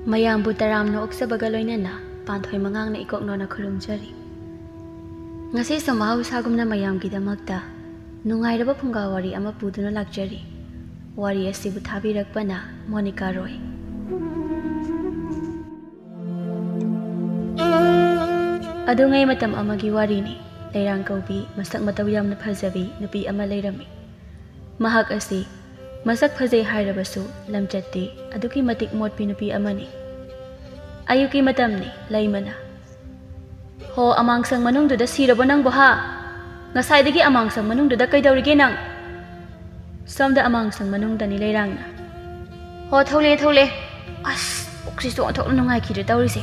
ꯃꯌꯥꯝꯕꯨ ꯇꯔꯥꯝꯅ ꯑꯣꯛꯆꯕꯒ ꯂꯣꯏꯅꯅ ꯄꯥꯟꯊꯣꯏ ꯃꯉꯥꯡꯅ ꯏꯀꯣꯛꯅꯣꯅ ꯈꯨꯔꯨꯝꯖꯔꯤ꯫ ꯉꯁꯤꯁꯨ ꯃꯍꯧꯁꯥꯒꯨꯝꯅ ꯃꯌꯥꯝꯒꯤꯗꯃꯛꯇ ꯅꯨꯡꯉꯥꯏꯔꯕ ꯐꯨꯡꯒꯥ ꯋꯥꯔꯤ ꯑꯃ ꯄꯨꯗꯨꯅ ꯂꯥꯛꯆꯔꯤ꯫ ꯋꯥꯔꯤ ꯑꯁꯤꯕꯨ ꯊꯥꯕꯤꯔꯛꯄꯅ ꯃꯣꯅꯤꯀꯥ ꯔꯣꯏ꯫ ꯑꯗꯨꯉꯩ ꯃꯇꯝ ꯑꯃꯒꯤ ꯋꯥꯔꯤꯅꯤ꯫ ꯂꯩꯔꯥꯡ ꯀꯧꯕꯤ ꯃꯁꯛ ꯃꯇꯧ ꯌꯥꯝꯅ ꯐꯖꯕꯤ ꯅꯨꯄꯤ ꯑꯃ ꯂꯩꯔꯝꯃꯤ꯫ ꯃꯍꯥꯛ ꯑꯁꯤ ꯃꯁꯛ ꯐꯖꯩ ꯍꯥꯏꯔꯕꯁꯨ ꯂꯝꯆꯠꯇꯤ ꯑꯗꯨꯛꯀꯤ ꯃꯇꯤꯛ ꯃꯣꯠꯄꯤ ꯅꯨꯄꯤ ꯑꯃꯅꯤ꯫ ꯑꯌꯨꯛꯀꯤ ꯃꯇꯝꯅꯤ ꯂꯩꯃꯅ "ꯍꯣ ꯑꯃꯥꯡꯁꯪ ꯃꯅꯨꯡꯗꯨꯗ ꯁꯤꯔꯕꯣ ꯅꯪꯕꯣ ꯍꯥ? ꯉꯁꯥꯏꯗꯒꯤ ꯑꯃꯥꯡꯁꯪ ꯃꯅꯨꯡꯗꯨꯗ ꯀꯩꯗꯧꯔꯤꯒꯦ ꯅꯪ?" ꯁꯣꯝꯗ ꯑꯃꯥꯡꯁꯪ ꯃꯅꯨꯡꯗꯅꯤ ꯂꯩꯔꯥꯡꯅ "ꯍꯣ ꯊꯣꯛꯂꯦ ꯑꯁ ꯄꯨꯛꯁꯤꯁꯨ ꯑꯣꯟꯊꯣꯛꯅ ꯅꯨꯡꯉꯥꯏꯈꯤꯗ꯭ꯔꯦ ꯇꯧꯔꯤꯁꯦ꯫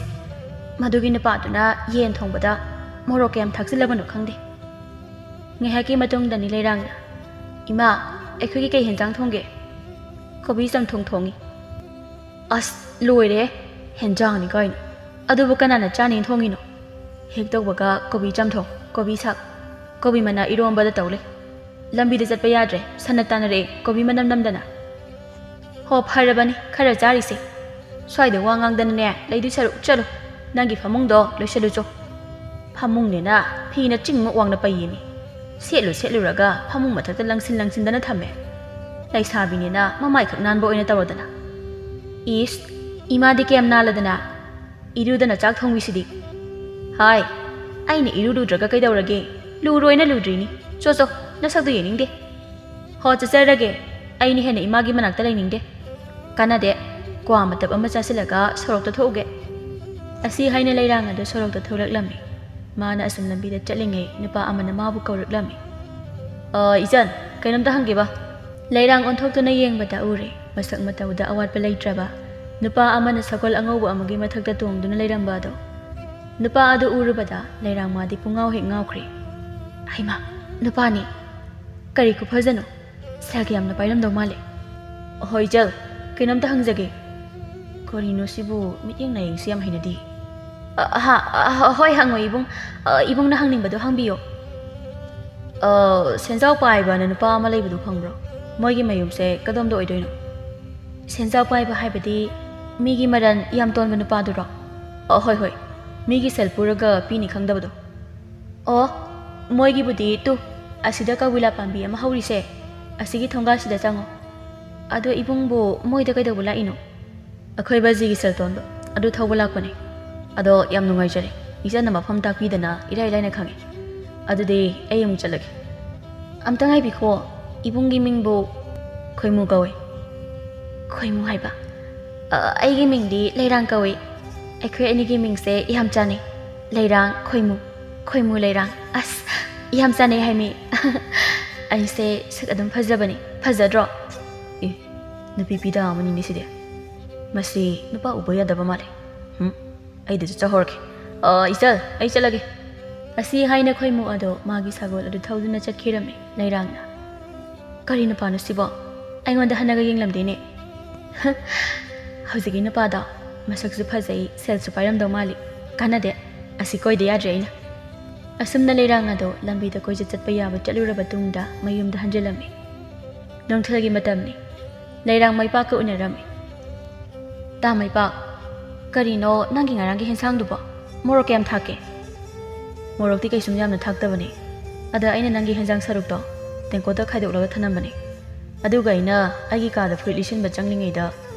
ꯃꯗꯨꯒꯤ ꯅꯨꯄꯥꯗꯨꯅ ꯌꯦꯟ ꯊꯣꯡꯕꯗ ꯃꯣꯔꯣꯛ ꯀꯌꯥꯝ ꯊꯥꯛꯆꯤꯜꯂꯕꯅꯣ ꯈꯪꯗꯦ." ꯉꯥꯏꯍꯥꯛꯀꯤ ꯃꯇꯨꯡꯗꯅꯤ ꯂꯩꯔꯥꯡꯅ "ꯏꯃꯥ ꯑꯩꯈꯣꯏꯒꯤ ꯀꯩ ꯍꯦꯟꯖꯥꯡ ꯊꯣꯡꯒꯦ?" "ꯀꯣꯕꯤ ꯆꯝꯊꯣꯡ ꯊꯣꯡꯉꯤ." "ꯑꯁ ꯂꯣꯏꯔꯦ ꯍꯦꯟꯖꯥꯡꯅꯤ ꯀꯥꯏꯅ ꯑꯗꯨꯕꯨ ꯀꯅꯥꯅ ꯆꯥꯅꯤꯡ ꯊꯣꯡꯉꯤꯅꯣ? ꯍꯦꯛ ꯇꯧꯕꯒ ꯀꯣꯕꯤ ꯆꯝꯊꯣꯡ, ꯀꯣꯕꯤ ꯁꯥꯛ, ꯀꯣꯕꯤ ꯃꯅꯥ ꯏꯔꯣꯝꯕꯗ ꯇꯧ ꯂꯩ꯫ ꯂꯝꯕꯤꯗ ꯆꯠꯄ ꯌꯥꯗ꯭ꯔꯦ ꯁꯟꯅ ꯇꯥꯟꯅꯔꯛꯑꯦ ꯀꯣꯕꯤ ꯃꯅꯝ ꯅꯝꯗꯅ." "ꯍꯣ ꯐꯔꯕꯅꯤ ꯈꯔ ꯆꯥꯔꯤꯁꯦ꯫ ꯁ꯭ꯋꯥꯏꯗ ꯋꯥ ꯉꯥꯡꯗꯅꯅꯦ ꯂꯩꯗꯨ ꯁꯔꯨꯛ ꯆꯠꯂꯨ ꯅꯪꯒꯤ ꯐꯃꯨꯡꯗꯣ ꯂꯣꯏꯁꯜꯂꯨꯆꯣ." "ꯐꯃꯨꯡꯅꯦꯅ ꯐꯤꯅ ꯆꯤꯡꯃꯨꯛ ꯋꯥꯡꯅ ꯄꯩꯌꯦꯃꯤ ꯁꯦꯠꯂꯨꯔꯒ ꯐꯃꯨꯡ ꯃꯊꯛꯇ ꯂꯪꯁꯤꯟꯗꯅ ꯊꯝꯃꯦ꯫ ꯂꯩꯁꯥꯕꯤꯅꯦꯅ ꯃꯃꯥꯏꯈꯛ ꯅꯥꯟꯕ ꯑꯣꯏꯅ ꯇꯧꯔꯗꯅ." "ꯏꯁ ꯏꯃꯥꯗꯤ ꯀꯌꯥꯝ ꯅꯥꯜꯂꯗꯅ ꯏꯔꯨꯗꯅ ꯆꯥꯛ ꯊꯣꯡꯕꯤꯁꯤꯗꯤ." "ꯍꯥꯏ ꯑꯩꯅ ꯏꯔꯨꯗ꯭ꯔꯒ ꯀꯩꯗꯧꯔꯒꯦ? ꯂꯨꯔꯣꯏꯅ ꯂꯨꯗ꯭ꯔꯤꯅꯤ ꯆꯣ ꯅꯁꯛꯗꯨ ꯌꯦꯡꯅꯤꯡꯗꯦ." "ꯍꯣ ꯆꯠꯆꯔꯒꯦ ꯑꯩꯅ ꯍꯦꯟꯅ ꯏꯃꯥꯒꯤ ꯃꯅꯥꯛꯇ ꯂꯩꯅꯤꯡꯗꯦ꯫ ꯀꯥꯟꯅꯗꯦ ꯀ꯭ꯋꯥ ꯃꯇꯞ ꯑꯃ ꯆꯥꯁꯤꯜꯂꯒ ꯁꯣꯔꯣꯛꯇ ꯊꯣꯛꯎꯒꯦ." ꯑꯁꯤ ꯍꯥꯏꯅ ꯂꯩꯔꯥꯡ ꯑꯗꯨ ꯁꯣꯔꯣꯛꯇ ꯊꯣꯛꯂꯛꯂꯝꯃꯤ꯫ ꯃꯥꯅ ꯑꯁꯨꯝ ꯂꯝꯕꯤꯗ ꯆꯠꯂꯤꯉꯩ ꯅꯨꯄꯥ ꯑꯃꯅ ꯃꯥꯕꯨ ꯀꯧꯔꯛꯂꯝꯃꯤ꯫ "ꯏꯆꯟ ꯀꯩꯅꯣꯝꯇ ꯍꯪꯒꯦꯕ." ꯂꯩꯔꯥꯡ ꯑꯣꯟꯊꯣꯛꯇꯨꯅ ꯌꯦꯡꯕꯗ ꯎꯔꯦ ꯃꯁꯛ ꯃꯇꯧꯗ ꯑꯋꯥꯠꯄ ꯂꯩꯇ꯭ꯔꯕ ꯅꯨꯄꯥ ꯑꯃꯅ ꯁꯒꯣꯜ ꯑꯉꯧꯕ ꯑꯃꯒꯤ ꯃꯊꯛꯇ ꯇꯣꯡꯗꯨꯅ ꯂꯩꯔꯝꯕ ꯑꯗꯣ꯫ ꯅꯨꯄꯥ ꯑꯗꯨ ꯎꯔꯨꯕꯗ ꯂꯩꯔꯥꯡ ꯃꯥꯗꯤ ꯄꯨꯡꯉꯥꯎ ꯍꯦꯛ ꯉꯥꯎꯈ꯭ꯔꯦ꯫ "ꯍꯩꯃꯥ ꯅꯨꯄꯥꯅꯤ ꯀꯔꯤ ꯈꯨꯐꯖꯅꯣ ꯁꯦꯜꯒ ꯌꯥꯝꯅ ꯄꯥꯏꯔꯝꯗꯧ ꯃꯥꯜꯂꯦ." "ꯍꯣꯏ ꯏꯆꯜ ꯀꯩꯅꯣꯝꯇ ꯍꯪꯖꯒꯦ." "ꯀꯔꯤꯅꯣ ꯁꯤꯕꯨ ꯃꯤꯠꯌꯦꯡ ꯅꯥꯌꯦꯡꯁꯤ ꯌꯥꯝ ꯍꯩꯅꯗꯦ." "ꯍꯣꯏ ꯍꯪꯉꯣ ꯏꯕꯨꯡ ꯏꯕꯨꯡꯅ ꯍꯪꯅꯤꯡꯕꯗꯣ ꯍꯪꯕꯤꯌꯣ." "ꯁꯦꯟꯖꯥꯎ ꯄꯥꯏꯕꯅ ꯅꯨꯄꯥ ꯑꯃ ꯂꯩꯕꯗꯨ ꯈꯪꯕ꯭ꯔꯣ? ꯃꯣꯏꯒꯤ ꯃꯌꯨꯝꯁꯦ ꯀꯗꯣꯝꯗ ꯑꯣꯏꯗꯣꯏꯅꯣ?" "ꯁꯦꯟꯖꯥꯎ ꯄꯥꯏꯕ ꯍꯥꯏꯕꯗꯤ ꯃꯤꯒꯤ ꯃꯔꯟ ꯌꯥꯝ ꯇꯣꯟꯕ ꯅꯨꯄꯥꯗꯨꯔꯣ?" ꯍꯣꯏ ꯃꯤꯒꯤ ꯁꯦꯜ ꯄꯨꯔꯒ ꯄꯤꯅꯤ ꯈꯪꯗꯕꯗꯣ." "ꯑꯣ ꯃꯣꯏꯒꯤꯕꯨꯗꯤ ꯇꯨ ꯑꯁꯤꯗ ꯀꯧꯕꯤꯂꯥ ꯄꯥꯝꯕꯤ ꯑꯃ ꯍꯧꯔꯤꯁꯦ ꯑꯁꯤꯒꯤ ꯊꯣꯡꯒꯥꯜꯁꯤꯗ ꯆꯪꯉꯣ." "ꯑꯗꯣ ꯏꯕꯨꯡꯕꯨ ꯃꯣꯏꯗ ꯀꯩꯗꯧꯕ ꯂꯥꯛꯏꯅꯣ?" "ꯑꯩꯈꯣꯏ ꯕꯥꯖꯤꯒꯤ ꯁꯦꯜ ꯇꯣꯟꯕ ꯑꯗꯨ ꯊꯧꯕ ꯂꯥꯛꯄꯅꯦ꯫ ꯑꯗꯣ ꯌꯥꯝ ꯅꯨꯡꯉꯥꯏꯖꯔꯦ ꯏꯆꯟꯅ ꯃꯐꯝ ꯇꯥꯛꯄꯤꯗꯅ ꯏꯔꯥꯏ ꯂꯥꯏꯅ ꯈꯪꯉꯦ꯫ ꯑꯗꯨꯗꯤ ꯑꯩ ꯑꯃꯨꯛ ꯆꯠꯂꯒꯦ." "ꯑꯝꯇ ꯉꯥꯏꯕꯤꯈꯣ ꯏꯕꯨꯡꯒꯤ ꯃꯤꯡꯕꯨ?" "ꯈꯣꯏꯃꯨ ꯀꯧꯏ." "ꯈꯣꯏꯃꯨ ꯍꯥꯏꯕ? ꯑꯩꯒꯤ ꯃꯤꯡꯗꯤ ꯂꯩꯔꯥꯡ ꯀꯧꯏ꯫ ꯑꯩꯈꯣꯏ ꯑꯅꯤꯒꯤ ꯃꯤꯡꯁꯦ ꯌꯥꯝ ꯆꯥꯟꯅꯩ ꯂꯩꯔꯥꯡ ꯈꯣꯏꯃꯨ, ꯈꯣꯏꯃꯨ ꯂꯩꯔꯥꯡ ꯑꯁ ꯌꯥꯝ ꯆꯥꯟꯅꯩ ꯍꯥꯏꯃꯤ." "ꯑꯩꯁꯦ ꯁꯛ ꯑꯗꯨꯝ ꯐꯖꯕꯅꯤ ꯐꯖꯗ꯭ꯔꯣ?" "ꯅꯨꯄꯤ ꯄꯤꯗꯥ ꯑꯃꯅꯤꯅꯦ ꯁꯤꯗꯤ ꯃꯁꯤ ꯅꯨꯄꯥ ꯎꯕ ꯌꯥꯗꯕ ꯃꯥꯜꯂꯦ꯫ ꯑꯩꯗꯁꯨ ꯆꯠꯍꯧꯔꯒꯦ꯫ ꯏꯆꯜ ꯑꯩ ꯆꯠꯂꯒꯦ." ꯑꯁꯤ ꯍꯥꯏꯅ ꯈꯣꯏꯃꯨ ꯑꯗꯣ ꯃꯥꯒꯤ ꯁꯒꯣꯜ ꯑꯗꯨ ꯊꯧꯗꯨꯅ ꯆꯠꯈꯤꯔꯝꯃꯤ꯫ ꯂꯩꯔꯥꯡꯅ "ꯀꯔꯤ ꯅꯨꯄꯥꯅꯣ ꯁꯤꯕꯣ ꯑꯩꯉꯣꯟꯗ ꯍꯟꯅꯒ ꯌꯦꯡꯂꯝꯗꯦꯅꯦ." "ꯍꯧꯖꯤꯛꯀꯤ ꯅꯨꯄꯥꯗꯣ ꯃꯁꯛꯁꯨ ꯐꯖꯩ ꯁꯦꯜꯁꯨ ꯄꯥꯏꯔꯝꯗꯧ ꯃꯥꯜꯂꯤ ꯀꯥꯟꯅꯗꯦ ꯑꯁꯤ ꯀꯣꯏꯗ ꯌꯥꯗ꯭ꯔꯦ ꯑꯩꯅ." ꯑꯁꯨꯝꯅ ꯂꯩꯔꯥꯡ ꯑꯗꯣ ꯂꯝꯕꯤꯗ ꯀꯣꯏꯆꯠ ꯆꯠꯄ ꯌꯥꯕ ꯆꯠꯂꯨꯔꯕ ꯇꯨꯡꯗ ꯃꯌꯨꯝꯗ ꯍꯟꯖꯤꯜꯂꯝꯃꯤ꯫ ꯅꯨꯡꯊꯤꯜꯒꯤ ꯃꯇꯝꯅꯤ꯫ ꯂꯩꯔꯥꯡ ꯃꯩꯄꯥꯛꯀ ꯎꯅꯔꯝꯃꯤ꯫ "ꯇꯥ ꯃꯩꯄꯥꯛ ꯀꯔꯤꯅꯣ ꯅꯪꯒꯤ ꯉꯔꯥꯡꯒꯤ ꯍꯦꯟꯁꯥꯡꯗꯨꯕꯣ ꯃꯣꯔꯣꯛ ꯀꯌꯥꯝ ꯊꯥꯛꯀꯦ?" "ꯃꯣꯔꯣꯛꯇꯤ ꯀꯩꯁꯨꯝ ꯌꯥꯝꯅ ꯊꯥꯛꯇꯕꯅꯤ꯫ ꯑꯗ ꯑꯩꯅ ꯅꯪꯒꯤ ꯍꯦꯟꯖꯥꯡ ꯁꯔꯨꯛꯇꯣ ꯇꯦꯡꯀꯣꯠꯇ ꯈꯥꯏꯗꯣꯛꯂꯒ ꯊꯅꯝꯕꯅꯤ꯫ ꯑꯗꯨꯒ ꯑꯩꯅ ꯑꯩꯒꯤ ꯀꯥꯗ ꯐꯨꯔꯤꯠ ꯂꯤꯠꯁꯤꯟꯕ ꯆꯪꯂꯤꯉꯩꯗ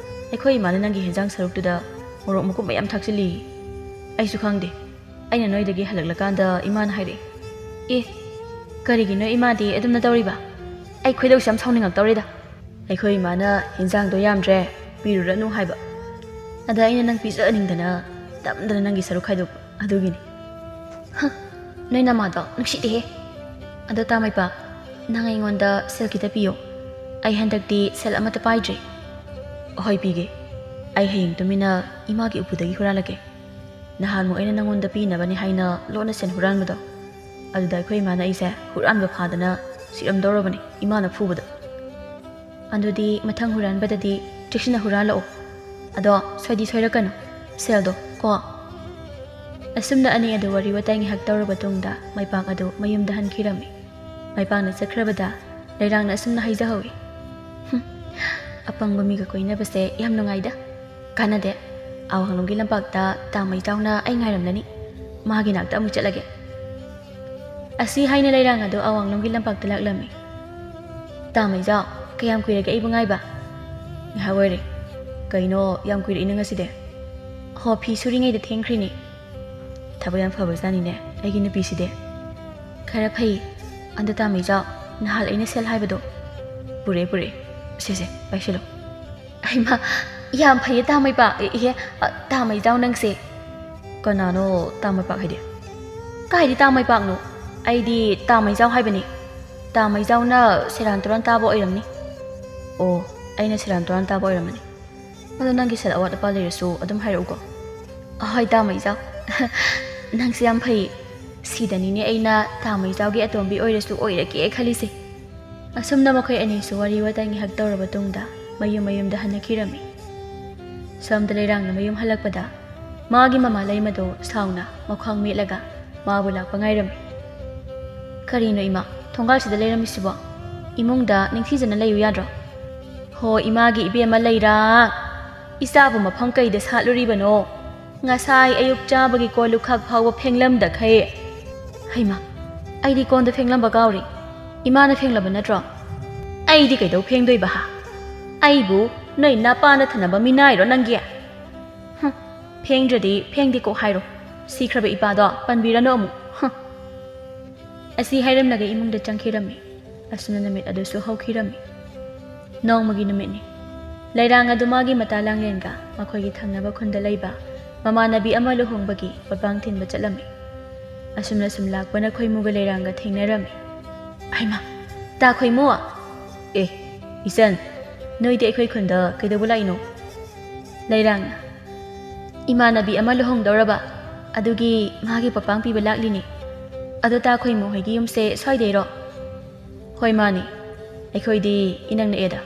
ꯑꯩꯈꯣꯏ ꯏꯃꯥꯅ ꯅꯪꯒꯤ ꯍꯦꯟꯖꯥꯡ ꯁꯔꯨꯛꯇꯨꯗ ꯃꯣꯔꯣꯛ ꯃꯀꯨꯞ ꯃꯌꯥꯝ ꯊꯥꯛꯆꯤꯜꯂꯤ꯫ ꯑꯩꯁꯨ ꯈꯪꯗꯦ ꯑꯩꯅ ꯅꯣꯏꯗꯒꯤ ꯍꯜꯂꯛꯂꯀꯥꯟꯗ ꯏꯃꯥꯅ ꯍꯥꯏꯔꯛꯑꯦ." "ꯀꯔꯤꯒꯤꯅꯣ ꯏꯃꯥꯗꯤ ꯑꯗꯨꯝꯅ ꯇꯧꯔꯤꯕ? ꯑꯩ ꯈꯣꯏꯗꯧꯁꯦ ꯌꯥꯝ ꯁꯥꯎꯅꯤꯡꯉꯛꯇꯧꯔꯤꯗ." "ꯑꯩꯈꯣꯏ ꯏꯃꯥꯅ ꯍꯦꯟꯖꯥꯡꯗꯣ ꯌꯥꯝꯗ꯭ꯔꯦ ꯄꯤꯔꯨꯔꯅꯨ ꯍꯥꯏꯕ꯫ ꯑꯗ ꯑꯩꯅ ꯅꯪ ꯄꯤꯖꯅꯤꯡꯗꯅ ꯇꯝꯗꯅ ꯅꯪꯒꯤ ꯁꯔꯨꯛ ꯈꯥꯏꯗꯣꯛꯄ ꯑꯗꯨꯒꯤꯅꯤ." "ꯅꯣꯏ ꯅꯃꯥꯗꯣ ꯅꯨꯡꯁꯤꯗꯦꯍꯦ꯫ ꯑꯗꯣ ꯇꯥ ꯃꯩꯄꯥꯛ ꯅꯪ ꯑꯩꯉꯣꯟda ꯁꯦꯜ ꯈꯤꯇ ꯄꯤꯌꯣ ꯑꯩ ꯍꯟꯗꯛꯇꯤ ꯁꯦꯜ ꯑꯃꯠꯇ ꯄꯥꯏꯗ꯭ꯔꯦ." "ꯍꯣꯏ ꯄꯤꯒꯦ ꯑꯩ ꯍꯌꯦꯡ ꯇꯨꯃꯤꯟꯅ ꯏꯃꯥꯒꯤ ꯎꯄꯨꯗꯒꯤ ꯍꯨꯔꯥꯜꯂꯒꯦ꯫ ꯅꯍꯥꯟꯃꯨꯛ ꯑꯩꯅ ꯅꯪꯉꯣꯟꯗ ꯄꯤꯅꯕꯅꯤ ꯍꯥꯏꯅ ꯂꯣꯟꯅ ꯁꯦꯜ ꯍꯨꯔꯥꯟꯕꯗꯣ ꯑꯗꯨꯗ ꯑꯩꯈꯣꯏ ꯏꯃꯥꯅ ꯑꯩꯁꯦ ꯍꯨꯔꯥꯟꯕ ꯐꯥꯗꯅ ꯁꯤꯔꯝꯗꯧꯔꯕꯅꯤ ꯏꯃꯥꯅ ꯐꯨꯕꯗ." "ꯑꯗꯨꯗꯤ ꯃꯊꯪ ꯍꯨꯔꯥꯟꯕꯗꯗꯤ ꯆꯦꯛꯁꯤꯟꯅ ꯍꯨꯔꯥꯜꯂꯛꯑꯣ ꯑꯗꯣ ꯁꯣꯏꯗꯤ ꯁꯣꯏꯔꯛꯀꯅꯨ ꯁꯦꯜꯗꯣ ꯀꯣ." ꯑꯁꯨꯝꯅ ꯑꯅꯤ ꯑꯗꯨ ꯋꯥꯔꯤ ꯋꯥꯇꯥꯏ ꯉꯥꯏꯍꯥꯛ ꯇꯧꯔꯕ ꯇꯨꯡꯗ ꯃꯩꯄꯥꯛ ꯑꯗꯨ ꯃꯌꯨꯝꯗ ꯍꯟꯈꯤꯔꯝꯃꯤ꯫ ꯃꯩꯄꯥꯛꯅ ꯆꯠꯈ꯭ꯔꯕꯗ ꯂꯩꯔꯥꯡꯅ ꯑꯁꯨꯝꯅ ꯍꯥꯏꯖꯍꯧꯏ꯫ "ꯑꯄꯪꯕ ꯃꯤꯒ ꯀꯣꯏꯅꯕꯁꯦ ꯌꯥꯝ ꯅꯨꯡꯉꯥꯏꯗ ꯀꯥꯟꯅꯗꯦ ꯑꯋꯥꯡꯂꯣꯝꯒꯤ ꯂꯝꯄꯥꯛꯇ ꯇꯥꯃꯩꯖꯥꯎꯅ ꯑꯩ ꯉꯥꯏꯔꯝꯂꯅꯤ ꯃꯥꯒꯤ ꯅꯥꯛꯇ ꯑꯃꯨꯛ ꯆꯠꯂꯒꯦ ꯑꯁꯤ ꯍꯥꯏꯅ ꯂꯩꯔꯥꯡ ꯑꯗꯨ ꯑꯋꯥꯡꯂꯣꯝꯒꯤ ꯂꯝꯄꯥꯛꯇ ꯂꯥꯛꯂꯝꯃꯤ ꯇꯥꯃꯩꯖꯥꯎ ꯀꯌꯥꯝ ꯀꯨꯏꯔꯒꯦ ꯑꯩꯕꯨ ꯉꯥꯏꯕ ꯉꯥꯏꯍꯥꯛ ꯑꯣꯏꯔꯦ ꯀꯩꯅꯣ ꯌꯥꯝ ꯀꯨꯏꯔꯛꯏꯅ ꯉꯁꯤꯗꯤ ꯍꯣ ꯐꯤ ꯁꯨꯔꯤꯉꯩꯗ ꯊꯦꯡꯈ꯭ꯔꯤꯅꯤ ꯊꯕꯛ ꯌꯥꯝ ꯐꯕꯖꯥꯠꯅꯤꯅꯦ ꯑꯩꯒꯤ ꯅꯨꯄꯤꯁꯤꯗꯤ ꯈꯔ ꯐꯩ ꯑꯗꯨ ꯇꯥꯃꯩꯖꯥꯎ ꯅꯍꯥꯟ ꯑꯩꯅ ꯁꯦꯜ ꯍꯥꯏꯕꯗꯣ ꯄꯨꯔꯦ ꯁꯦ ꯄꯥꯏꯁꯤꯜꯂꯣ ꯑꯩꯃ ꯌꯥꯝ ꯐꯩꯌꯦ ꯇꯥꯃꯩꯄꯥꯛ ꯏꯍꯦ ꯇꯥꯃꯩꯖꯥꯎ ꯅꯪꯁꯦ ꯀꯅꯥꯅꯣ ꯇꯥꯃꯩꯄꯥꯛ ꯍꯥꯏꯗꯤ ꯀꯥꯏꯗꯤ ꯇꯥꯃꯩꯄꯥꯛꯅꯣ ꯑꯩꯗꯤ ꯇꯥꯃꯩꯖꯥꯎ ꯍꯥꯏꯕꯅꯤ ꯇꯥꯃꯩꯖꯥꯎꯅ ꯁꯦꯔꯥꯟ ꯇꯨꯔꯥꯟ ꯇꯥꯕ ꯑꯣꯏꯔꯝꯅꯤ ꯑꯣ ꯑꯩꯅ ꯁꯦꯔꯥꯟ ꯇꯨꯔꯥꯟ ꯇꯥꯕ ꯑꯣꯏꯔꯝꯃꯅꯤ ꯑꯗꯣ ꯅꯪꯒꯤ ꯁꯦꯜ ꯑꯋꯥꯠ ꯑꯄꯥ ꯂꯩꯔꯁꯨ ꯑꯗꯨꯝ ꯍꯥꯏꯔꯛꯎꯀꯣ ꯑꯍꯣꯏ ꯇꯥꯃꯩꯖꯥꯎ ꯅꯪꯁꯦ ꯌꯥꯝ ꯐꯩ ꯁꯤꯗꯅꯤꯅꯦ ꯑꯩꯅ ꯇꯥꯃꯩꯖꯥꯎꯒꯤ ꯑꯇꯣꯝꯕꯤ ꯑꯣꯏꯔꯁꯨ ꯑꯣꯏꯔꯒꯦ ꯈꯜꯂꯤꯁꯦ ꯑꯁꯨꯝꯅ ꯃꯈꯣꯏ ꯑꯅꯤꯁꯨ ꯋꯥꯔꯤ ꯋꯥꯇꯥꯏ ꯉꯥꯏꯍꯥꯛ ꯇꯧꯔꯕ ꯇꯨꯡꯗ ꯃꯌꯨꯝꯗ ꯍꯟꯅꯈꯤꯔꯝꯃꯤ ꯁꯣꯝꯗ ꯂꯩꯔꯥꯡꯅ ꯃꯌꯨꯝ ꯍꯜꯂꯛꯄꯗ ꯃꯥꯒꯤ ꯃꯃꯥ ꯂꯩꯃꯗꯣ ꯁꯥꯎꯅ ꯃꯈ꯭ꯋꯥꯡ ꯃꯦꯠꯂꯒ ꯃꯥꯕꯨ ꯂꯥꯛꯄ ꯉꯥꯏꯔꯝꯃꯤ ꯀꯔꯤꯅꯣ ꯏꯃꯥ ꯊꯣꯡꯒꯥꯜꯁꯤꯗ ꯂꯩꯔꯝꯃꯤꯁꯤꯕꯣ ꯏꯃꯨꯡꯗ ꯅꯤꯡꯊꯤꯖꯅ ꯂꯩꯌꯨ ꯌꯥꯗ꯭ꯔꯣ ꯍꯣ ꯏꯃꯥꯒꯤ ꯏꯕꯦꯝꯃ ꯂꯩꯔꯥꯡ ꯏꯆꯥꯕꯨ ꯃꯐꯝ ꯀꯩꯗ ꯁꯥꯠꯂꯨꯔꯤꯕꯅꯣ ꯉꯁꯥꯏ ꯑꯌꯨꯛ ꯆꯥꯕꯒꯤ ꯀꯣꯜ ꯂꯨꯈꯥꯛ ꯐꯥꯎꯕ ꯐꯦꯡꯂꯝꯗꯈꯩ ꯍꯩꯃꯥ ꯑꯩꯗꯤ ꯀꯣꯟꯗ ꯐꯦꯡꯂꯝꯕ ꯀꯥꯎꯔꯤ ꯏꯃꯥꯅ ꯐꯦꯡꯂꯕ ꯅꯠꯇ꯭ꯔꯣ ꯑꯩꯗꯤ ꯀꯩꯗꯧ ꯐꯦꯡꯗꯣꯏꯕ ꯍꯥ ꯑꯩꯕꯨ ꯅꯣꯏ ꯅꯄꯥꯅ ꯊꯅꯕ ꯃꯤꯅꯥꯏꯔꯣ ꯅꯪꯒꯤ ꯐꯦꯡꯗ꯭ꯔꯗꯤ ꯐꯦꯡꯗꯦꯀꯣ ꯍꯥꯏꯔꯣ ꯁꯤꯈ꯭ꯔꯕ ꯏꯄꯥꯗꯣ ꯄꯟꯕꯤꯔꯅꯨ ꯑꯃꯨꯛ ꯑꯁꯤ ꯍꯥꯏꯔꯝꯂꯒ ꯏꯃꯨꯡꯗ ꯆꯪꯈꯤꯔꯝꯃꯤ ꯑꯁꯨꯝꯅ ꯅꯨꯃꯤꯠ ꯑꯗꯨꯁꯨ ꯍꯧꯈꯤꯔꯝꯃꯤ ꯅꯣꯡꯃꯒꯤ ꯅꯨꯃꯤꯠꯅꯤ ꯂꯩꯔꯥꯡ ꯑꯗꯨ ꯃꯥꯒꯤ ꯃꯇꯥ ꯂꯥꯡꯂꯦꯟꯒ ꯃꯈꯣꯏꯒꯤ ꯊꯪꯅꯕ ꯈꯨꯟꯗ ꯂꯩꯕ ꯃꯃꯥꯟꯅꯕꯤ ꯑꯃ ꯂꯨꯍꯣꯡꯕꯒꯤ ꯄꯣꯠꯄꯥꯡ ꯊꯤꯟꯕ ꯆꯠꯂꯝꯃꯤ ꯑꯁꯨꯝꯅ ꯁꯨꯝ ꯂꯥꯛꯄꯅ ꯈꯣꯏꯃꯨꯒ ꯂꯩꯔꯥꯡꯒ ꯊꯦꯡꯅꯔꯝꯃꯤ ꯍꯩꯃꯥ ꯇꯥ ꯈꯣꯏꯃꯨ ꯑꯦ ꯏꯆꯟ ꯅꯣꯏꯗꯤ ꯑꯩꯈꯣꯏ ꯈꯨꯟꯗ ꯀꯩꯗꯧꯕ ꯂꯥꯛꯏꯅꯣ ꯂꯩꯔꯥꯡꯅ ꯏꯃꯥꯟꯅꯕꯤ ꯑꯃ ꯂꯨꯍꯣꯡꯗꯧꯔꯕ ꯑꯗꯨꯒꯤ ꯃꯥꯒꯤ ꯄꯣꯠꯄꯥꯡ ꯄꯤꯕ ꯂꯥꯛꯂꯤꯅꯤ ꯑꯗꯣ ꯇꯥ ꯈꯣꯏꯃꯨ ꯍꯣꯏꯒꯤ ꯌꯨꯝꯁꯦ ꯁ꯭ꯋꯥꯏꯗꯩꯔꯣ ꯍꯣꯏ ꯃꯥꯅꯤ ꯑꯩꯈꯣꯏꯗꯤ ꯏꯅꯛ ꯅꯛꯑꯦꯗ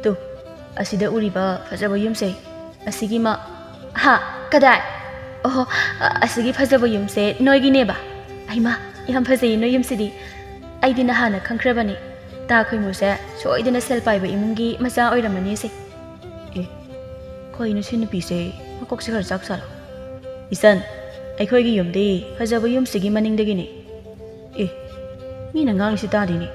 ꯇꯨ ꯑꯁꯤꯗ ꯎꯔꯤꯕ ꯐꯖꯕ ꯌꯨꯝꯁꯦ ꯑꯁꯤꯒꯤ ꯍꯥ ꯀꯗꯥꯏ ꯑꯣꯍꯣ ꯑꯁꯤꯒꯤ ꯐꯖꯕ ꯌꯨꯝꯁꯦ ꯅꯣꯏꯒꯤꯅꯦꯕ ꯑꯩꯃꯥ ꯌꯥꯝ ꯐꯖꯩ ꯅꯣꯏ ꯌꯨꯝꯁꯤꯗꯤ ꯑꯩꯗꯤ ꯅꯍꯥꯟꯅ ꯈꯪꯈ꯭ꯔꯕꯅꯤ ꯇꯥ ꯈꯣꯏꯃꯨꯁꯦ ꯁꯣꯏꯗꯅ ꯁꯦꯜ ꯄꯥꯏꯕ ꯏꯃꯨꯡꯒꯤ ꯃꯆꯥ ꯑꯣꯏꯔꯝꯃꯅꯤꯁꯦ ꯑꯦ ꯀꯩꯅꯣ ꯁꯤ ꯅꯨꯄꯤꯁꯦ ꯃꯀꯣꯛꯁꯦ ꯈꯔ ꯆꯥꯛ ꯆꯥꯂꯣ ꯏꯆꯟ ꯑꯩꯈꯣꯏꯒꯤ ꯌꯨꯝꯗꯤ ꯐꯖꯕ ꯌꯨꯝꯁꯤꯒꯤ ꯃꯅꯤꯡꯗꯒꯤꯅꯤ ꯑꯦ ꯃꯤꯅ ꯉꯥꯡꯂꯤꯁꯤ ꯇꯥꯗꯦꯅꯤ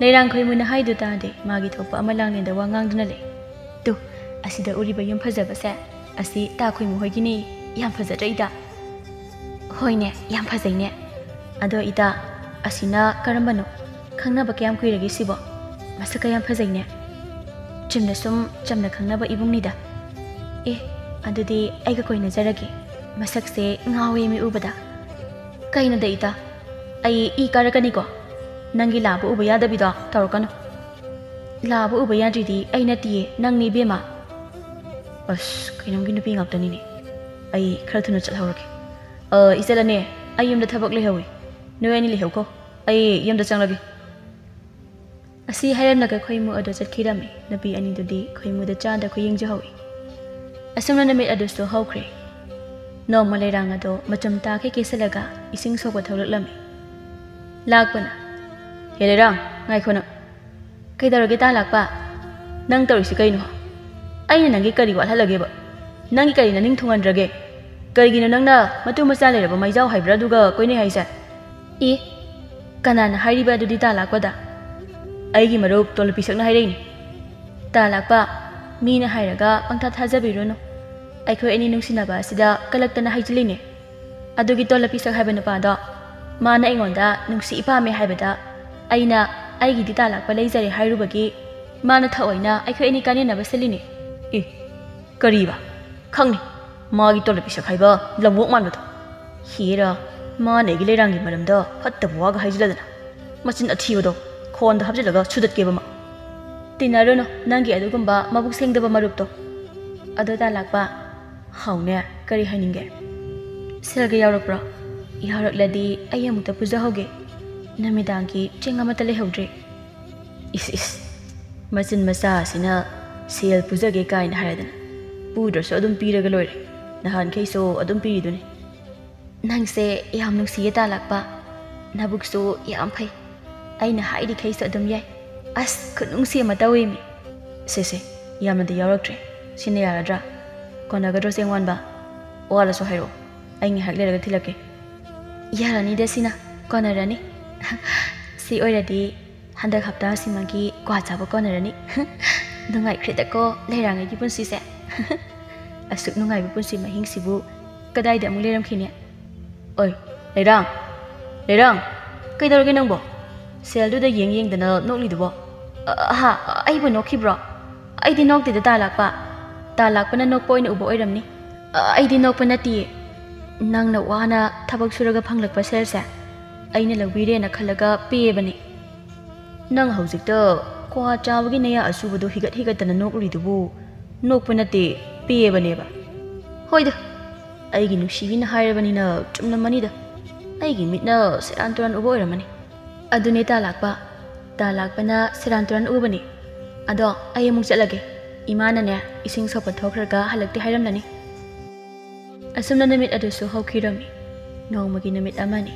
ꯂꯩꯔꯥꯡ ꯈꯣꯏꯃꯨꯅ ꯍꯥꯏꯗꯨ ꯇꯥꯗꯦ ꯃꯥꯒꯤ ꯊꯣꯛꯄ ꯑꯃ ꯂꯥꯡꯂꯦꯟꯗ ꯋꯥ ꯉꯥꯡꯗꯨꯅ ꯂꯩ ꯇꯨ ꯑꯁꯤꯗ ꯎꯔꯤꯕ ꯌꯨꯝ ꯐꯖꯕꯁꯦ ꯑꯁꯤ ꯇꯥ ꯈꯣꯏꯃꯨ ꯍꯣꯏꯒꯤꯅꯤ ꯌꯥꯝ ꯐꯖꯗ꯭ꯔꯦ ꯏꯇꯥ ꯍꯣꯏꯅꯦ ꯌꯥꯝ ꯐꯖꯩꯅꯦ ꯑꯗꯣ ꯏꯇꯥ ꯑꯁꯤꯅ ꯀꯔꯝꯕꯅꯣ ꯈꯪꯅꯕ ꯀꯌꯥꯝ ꯀꯨꯏꯔꯒꯦ ꯁꯤꯕꯣ ꯃꯁꯛꯀ ꯌꯥꯝ ꯐꯖꯩꯅꯦ ꯆꯨꯝꯅ ꯁꯨꯝ ꯆꯝꯅ ꯈꯪꯅꯕ ꯏꯕꯨꯡꯅꯤꯗ ꯑꯦ ꯑꯗꯨꯗꯤ ꯑꯩꯒ ꯀꯣꯏꯅꯖꯔꯒꯦ ꯃꯁꯛꯁꯦ ꯉꯥꯎꯋꯦ ꯃꯤ ꯎꯕꯗ ꯀꯩꯅꯣꯗ ꯏꯇꯥ ꯑꯩ ꯏ ꯀꯥꯔꯛꯀꯅꯤꯀꯣ ꯅꯪꯒꯤ ꯂꯥꯕ ꯎꯕ ꯌꯥꯗꯕꯤꯗꯣ ꯇꯧꯔꯛꯀꯅꯨ ꯂꯥꯕ ꯎꯕ ꯌꯥꯗ꯭ꯔꯤꯗꯤ ꯑꯩ ꯅꯠꯇꯤꯌꯦ ꯅꯪꯅꯤ ꯏꯕꯦꯝꯃ ꯑꯁ ꯀꯩꯅꯣꯝꯒꯤ ꯅꯨꯄꯤ ꯉꯥꯛꯇꯅꯤꯅꯦ ꯑꯩ ꯈꯔ ꯊꯨꯅ ꯆꯠꯍꯧꯔꯒꯦ ꯏꯆꯜꯂꯅꯦ ꯑꯩ ꯌꯨꯝꯗ ꯊꯕꯛ ꯂꯩꯍꯧꯏ ꯅꯣꯏ ꯑꯅꯤ ꯂꯩꯍꯧꯀꯣ ꯑꯩ ꯌꯨꯝꯗ ꯆꯪꯂꯒꯦ ꯑꯁꯤ ꯍꯥꯏꯔꯝꯂꯒ ꯈꯣꯏꯃꯨ ꯑꯗꯨ ꯆꯠꯈꯤꯔꯝꯃꯤ ꯅꯨꯄꯤ ꯑꯅꯤꯗꯨꯗꯤ ꯈꯣꯏꯃꯨꯗ ꯆꯥꯗ ꯈꯨꯌꯦꯡꯖꯍꯧꯏ ꯑꯁꯨꯝꯅ ꯅꯨꯃꯤꯠ ꯑꯗꯨꯁꯨ ꯍꯧꯈ꯭ꯔꯦ ꯅꯣꯡꯃ ꯂꯩꯔꯥꯡ ꯑꯗꯣ ꯃꯆꯨꯝ ꯇꯥꯈꯩ ꯀꯦꯁꯤꯜꯂꯒ ꯏꯁꯤꯡ ꯁꯣꯛꯄ ꯊꯣꯛꯂꯛꯂꯝꯃꯤ ꯂꯥꯛꯄꯅ ꯍꯦ ꯂꯩꯔꯥꯡ ꯉꯥꯏꯈꯣ ꯅꯪ ꯀꯩꯗꯧꯔꯒꯦ ꯇꯥ ꯂꯥꯛꯄ ꯅꯪ ꯇꯧꯔꯤꯁꯤ ꯀꯩꯅꯣ ꯑꯩꯅ ꯅꯪꯒꯤ ꯀꯔꯤ ꯋꯥꯠꯍꯜꯂꯒꯦꯕ ꯅꯪꯒꯤ ꯀꯔꯤ ꯅꯅꯤꯡ ꯊꯨꯡꯍꯟꯗ꯭ꯔꯒꯦ ꯀꯔꯤꯒꯤꯅꯣ ꯅꯪꯅ ꯃꯇꯨ ꯃꯆꯥ ꯂꯩꯔꯕ ꯃꯩꯖꯥꯎ ꯍꯥꯏꯕ꯭ꯔꯥ ꯑꯗꯨꯒ ꯀꯣꯏꯅꯩ ꯍꯥꯏꯁꯦ ꯏ ꯀꯅꯥꯅ ꯍꯥꯏꯔꯤꯕ ꯑꯗꯨꯗꯤ ꯇꯥ ꯂꯥꯛꯄꯗ ꯑꯩꯒꯤ ꯃꯔꯨꯞ ꯇꯣꯂꯄꯤꯁꯛꯅ ꯍꯥꯏꯔꯛꯏꯅꯤ ꯇꯥ ꯂꯥꯛꯄ ꯃꯤꯅ ꯍꯥꯏꯔꯒ ꯄꯪꯊꯥ ꯊꯥꯖꯕꯤꯔꯨꯅꯨ ꯑꯩꯈꯣꯏ ꯑꯅꯤ ꯅꯨꯡꯁꯤꯅꯕ ꯑꯁꯤꯗ ꯀꯂꯛꯇꯅ ꯍꯩꯖꯤꯜꯂꯤꯅꯦ ꯑꯗꯨꯒꯤ ꯇꯣꯂꯄꯤꯁꯛ ꯍꯥꯏꯕ ꯅꯨꯄꯥꯗꯣ ꯃꯥꯅ ꯑꯩꯉꯣꯟꯗ ꯅꯨꯡꯁꯤ ꯄꯥꯝꯃꯦ ꯍꯥꯏꯕꯗ ꯑꯩꯅ ꯑꯩꯒꯤꯗꯤ ꯇꯥ ꯂꯥꯛꯄ ꯂꯩꯖꯔꯦ ꯍꯥꯏꯔꯨꯕꯒꯤ ꯃꯥꯅ ꯊꯑꯣꯏꯅ ꯑꯩꯈꯣꯏ ꯑꯅꯤ ꯀꯥꯏꯅꯅꯕ ꯁꯤꯜꯂꯤꯅꯦ ꯑꯦ ꯀꯔꯤꯕ ꯈꯪꯅꯤ ꯃꯥꯒꯤ ꯇꯣꯂꯄꯤꯁꯛ ꯍꯥꯏꯕ ꯂꯝꯕꯣꯛ ꯃꯥꯟꯕꯗꯣ ꯍꯦꯔꯥ ꯃꯥꯅ ꯑꯩꯒꯤ ꯂꯩꯔꯥꯡꯒꯤ ꯃꯔꯝꯗ ꯐꯠꯇꯕ ꯋꯥꯒ ꯍꯥꯏꯖꯤꯜꯂꯗꯅ ꯃꯆꯤꯟ ꯑꯊꯤꯕꯗꯣ ꯈꯣꯟꯗ ꯍꯥꯞꯆꯤꯜꯂꯒ ꯁꯨꯗꯠꯀꯦꯕ ꯃꯥ ꯇꯤꯟꯅꯔꯨꯅꯨ ꯅꯪꯒꯤ ꯑꯗꯨꯒꯨꯝꯕ ꯃꯕꯨꯛ ꯁꯦꯡꯗꯕ ꯃꯔꯨꯞꯇꯣ ꯑꯗꯣ ꯇꯥ ꯂꯥꯛꯄ ꯍꯥꯎꯅꯦ ꯀꯔꯤ ꯍꯥꯏꯅꯤꯡꯒꯦ ꯁꯦꯜꯒ ꯌꯥꯎꯔꯛꯄ꯭ꯔꯣ ꯌꯥꯎꯔꯛꯂꯗꯤ ꯑꯩ ꯑꯃꯨꯛꯇ ꯄꯨꯖꯍꯧꯒꯦ ꯅꯨꯃꯤꯗꯥꯡꯒꯤ ꯆꯦꯡ ꯑꯃꯠꯇ ꯂꯩꯍꯧꯗ꯭ꯔꯦ ꯏꯁ ꯃꯆꯤꯟ ꯃꯆꯥ ꯑꯁꯤꯅ ꯁꯦꯜ ꯄꯨꯖꯒꯦ ꯀꯥꯏꯅ ꯍꯥꯏꯔꯗꯅ ꯄꯨꯗ꯭ꯔꯁꯨ ꯑꯗꯨꯝ ꯄꯤꯔꯒ ꯂꯣꯏꯔꯦ ꯅꯍꯥꯟꯈꯩꯁꯨ ꯑꯗꯨꯝ ꯄꯤꯔꯤꯗꯨꯅꯤ ꯅꯪꯁꯦ ꯌꯥꯝ ꯅꯨꯡꯁꯤꯌꯦ ꯇꯥ ꯂꯥꯛꯄ ꯅꯕꯨꯛꯁꯨ ꯌꯥꯝ ꯐꯩ ꯑꯩꯅ ꯍꯥꯏꯔꯤꯈꯩꯁꯨ ꯑꯗꯨꯝ ꯌꯥꯏ ꯑꯁ ꯈꯨꯅꯨꯡꯁꯤ ꯑꯃ ꯇꯧꯏꯃꯤ ꯁꯦ ꯌꯥꯝꯅꯗꯤ ꯌꯥꯎꯔꯛꯇ꯭ꯔꯦ ꯁꯤꯅ ꯌꯥꯔꯗ꯭ꯔꯥ ꯀꯣꯟꯅꯒꯗ꯭ꯔꯣ ꯆꯦꯡ ꯋꯥꯟꯕ ꯋꯥꯜꯂꯁꯨ ꯍꯥꯏꯔꯛꯑꯣ ꯑꯩ ꯉꯥꯏꯍꯥꯛ ꯂꯩꯔꯒ ꯊꯤꯜꯂꯛꯀꯦ ꯌꯥꯔꯅꯤꯗ ꯁꯤꯅ ꯀꯣꯟꯅꯔꯅꯤ ꯁꯤ ꯑꯣꯏꯔꯗꯤ ꯍꯟꯗꯛ ꯍꯞꯇꯥꯁꯤꯃꯒꯤ ꯀ꯭ꯋꯥ ꯆꯥꯕ ꯀꯣꯟꯅꯔꯅꯤ ꯅꯨꯡꯉꯥꯏꯈ꯭ꯔꯦꯗꯀꯣ ꯂꯩꯔꯥꯡꯉꯩꯒꯤ ꯄꯨꯟꯁꯤꯁꯦ ꯑꯁꯨꯛ ꯅꯨꯡꯉꯥꯏꯕ ꯄꯨꯟꯁꯤ ꯃꯍꯤꯡꯁꯤꯕꯨ ꯀꯗꯥꯏꯗ ꯑꯃꯨꯛ ꯂꯩꯔꯝꯈꯤꯅꯤ ꯑꯣꯏ ꯂꯩꯔꯥꯡ ꯂꯩꯔꯥꯡ ꯀꯩꯗꯧꯔꯒꯦ ꯅꯪꯕꯣ ꯁꯦꯜꯗꯨꯗ ꯌꯦꯡꯗꯅ ꯅꯣꯛꯂꯤꯗꯨꯕꯣ ꯑꯩꯕꯨ ꯅꯣꯛꯈꯤꯕ꯭ꯔꯣ ꯑꯩꯗꯤ ꯅꯣꯛꯇꯦꯗ ꯇꯥ ꯂꯥꯛꯄꯅ ꯅꯣꯛꯄ ꯑꯣꯏꯅ ꯎꯕ ꯑꯣꯏꯔꯝꯅꯤ ꯑꯩꯗꯤ ꯅꯣꯛꯄ ꯅꯠꯇꯤꯌꯦ ꯅꯪꯅ ꯋꯥꯅ ꯊꯕꯛ ꯁꯨꯔꯒ ꯐꯪꯂꯛꯄ ꯁꯦꯜꯁꯦ ꯑꯩꯅ ꯂꯧꯕꯤꯔꯦꯅ ꯈꯜꯂꯒ ꯄꯤꯕꯅꯤ ꯅꯪ ꯍꯧꯖꯤꯛꯇ ꯀ꯭ꯋꯥ ꯆꯥꯕꯒꯤ ꯅꯌꯥ ꯑꯆꯨꯕꯗꯣ ꯍꯤꯒꯠꯇꯅ ꯅꯣꯛꯂꯤꯗꯨꯕꯨ ꯅꯣꯛꯄ ꯅꯠꯇꯦ ꯄꯤꯕꯅꯦꯕ ꯍꯣꯏꯗ ꯑꯩꯒꯤ ꯅꯨꯡꯁꯤꯕꯤꯅ ꯍꯥꯏꯔꯕꯅꯤꯅ ꯆꯨꯝꯂꯝꯃꯅꯤꯗ ꯑꯩꯒꯤ ꯃꯤꯠꯅ ꯁꯦꯔꯥꯟ ꯇꯨꯔꯥꯟ ꯎꯕ ꯑꯣꯏꯔꯝꯃꯅꯤ ꯑꯗꯨꯅꯦ ꯇꯥ ꯂꯥꯛꯄꯅ ꯁꯦꯔꯥꯟ ꯇꯨꯔꯥꯟ ꯎꯕꯅꯤ ꯑꯗꯣ ꯑꯩ ꯑꯃꯨꯛ ꯆꯠꯂꯒꯦ ꯏꯃꯥꯅꯅꯦ ꯏꯁꯤꯡ ꯁꯣꯛꯄ ꯊꯣꯛꯈ꯭ꯔꯒ ꯍꯜꯂꯛꯇꯦ ꯍꯥꯏꯔꯝꯂꯅꯤ ꯑꯁꯨꯝꯅ ꯅꯨꯃꯤꯠ ꯑꯗꯨꯁꯨ ꯍꯧꯈꯤꯔꯝꯃꯤ ꯅꯣꯡꯃꯒꯤ ꯅꯨꯃꯤꯠ ꯑꯃꯅꯤ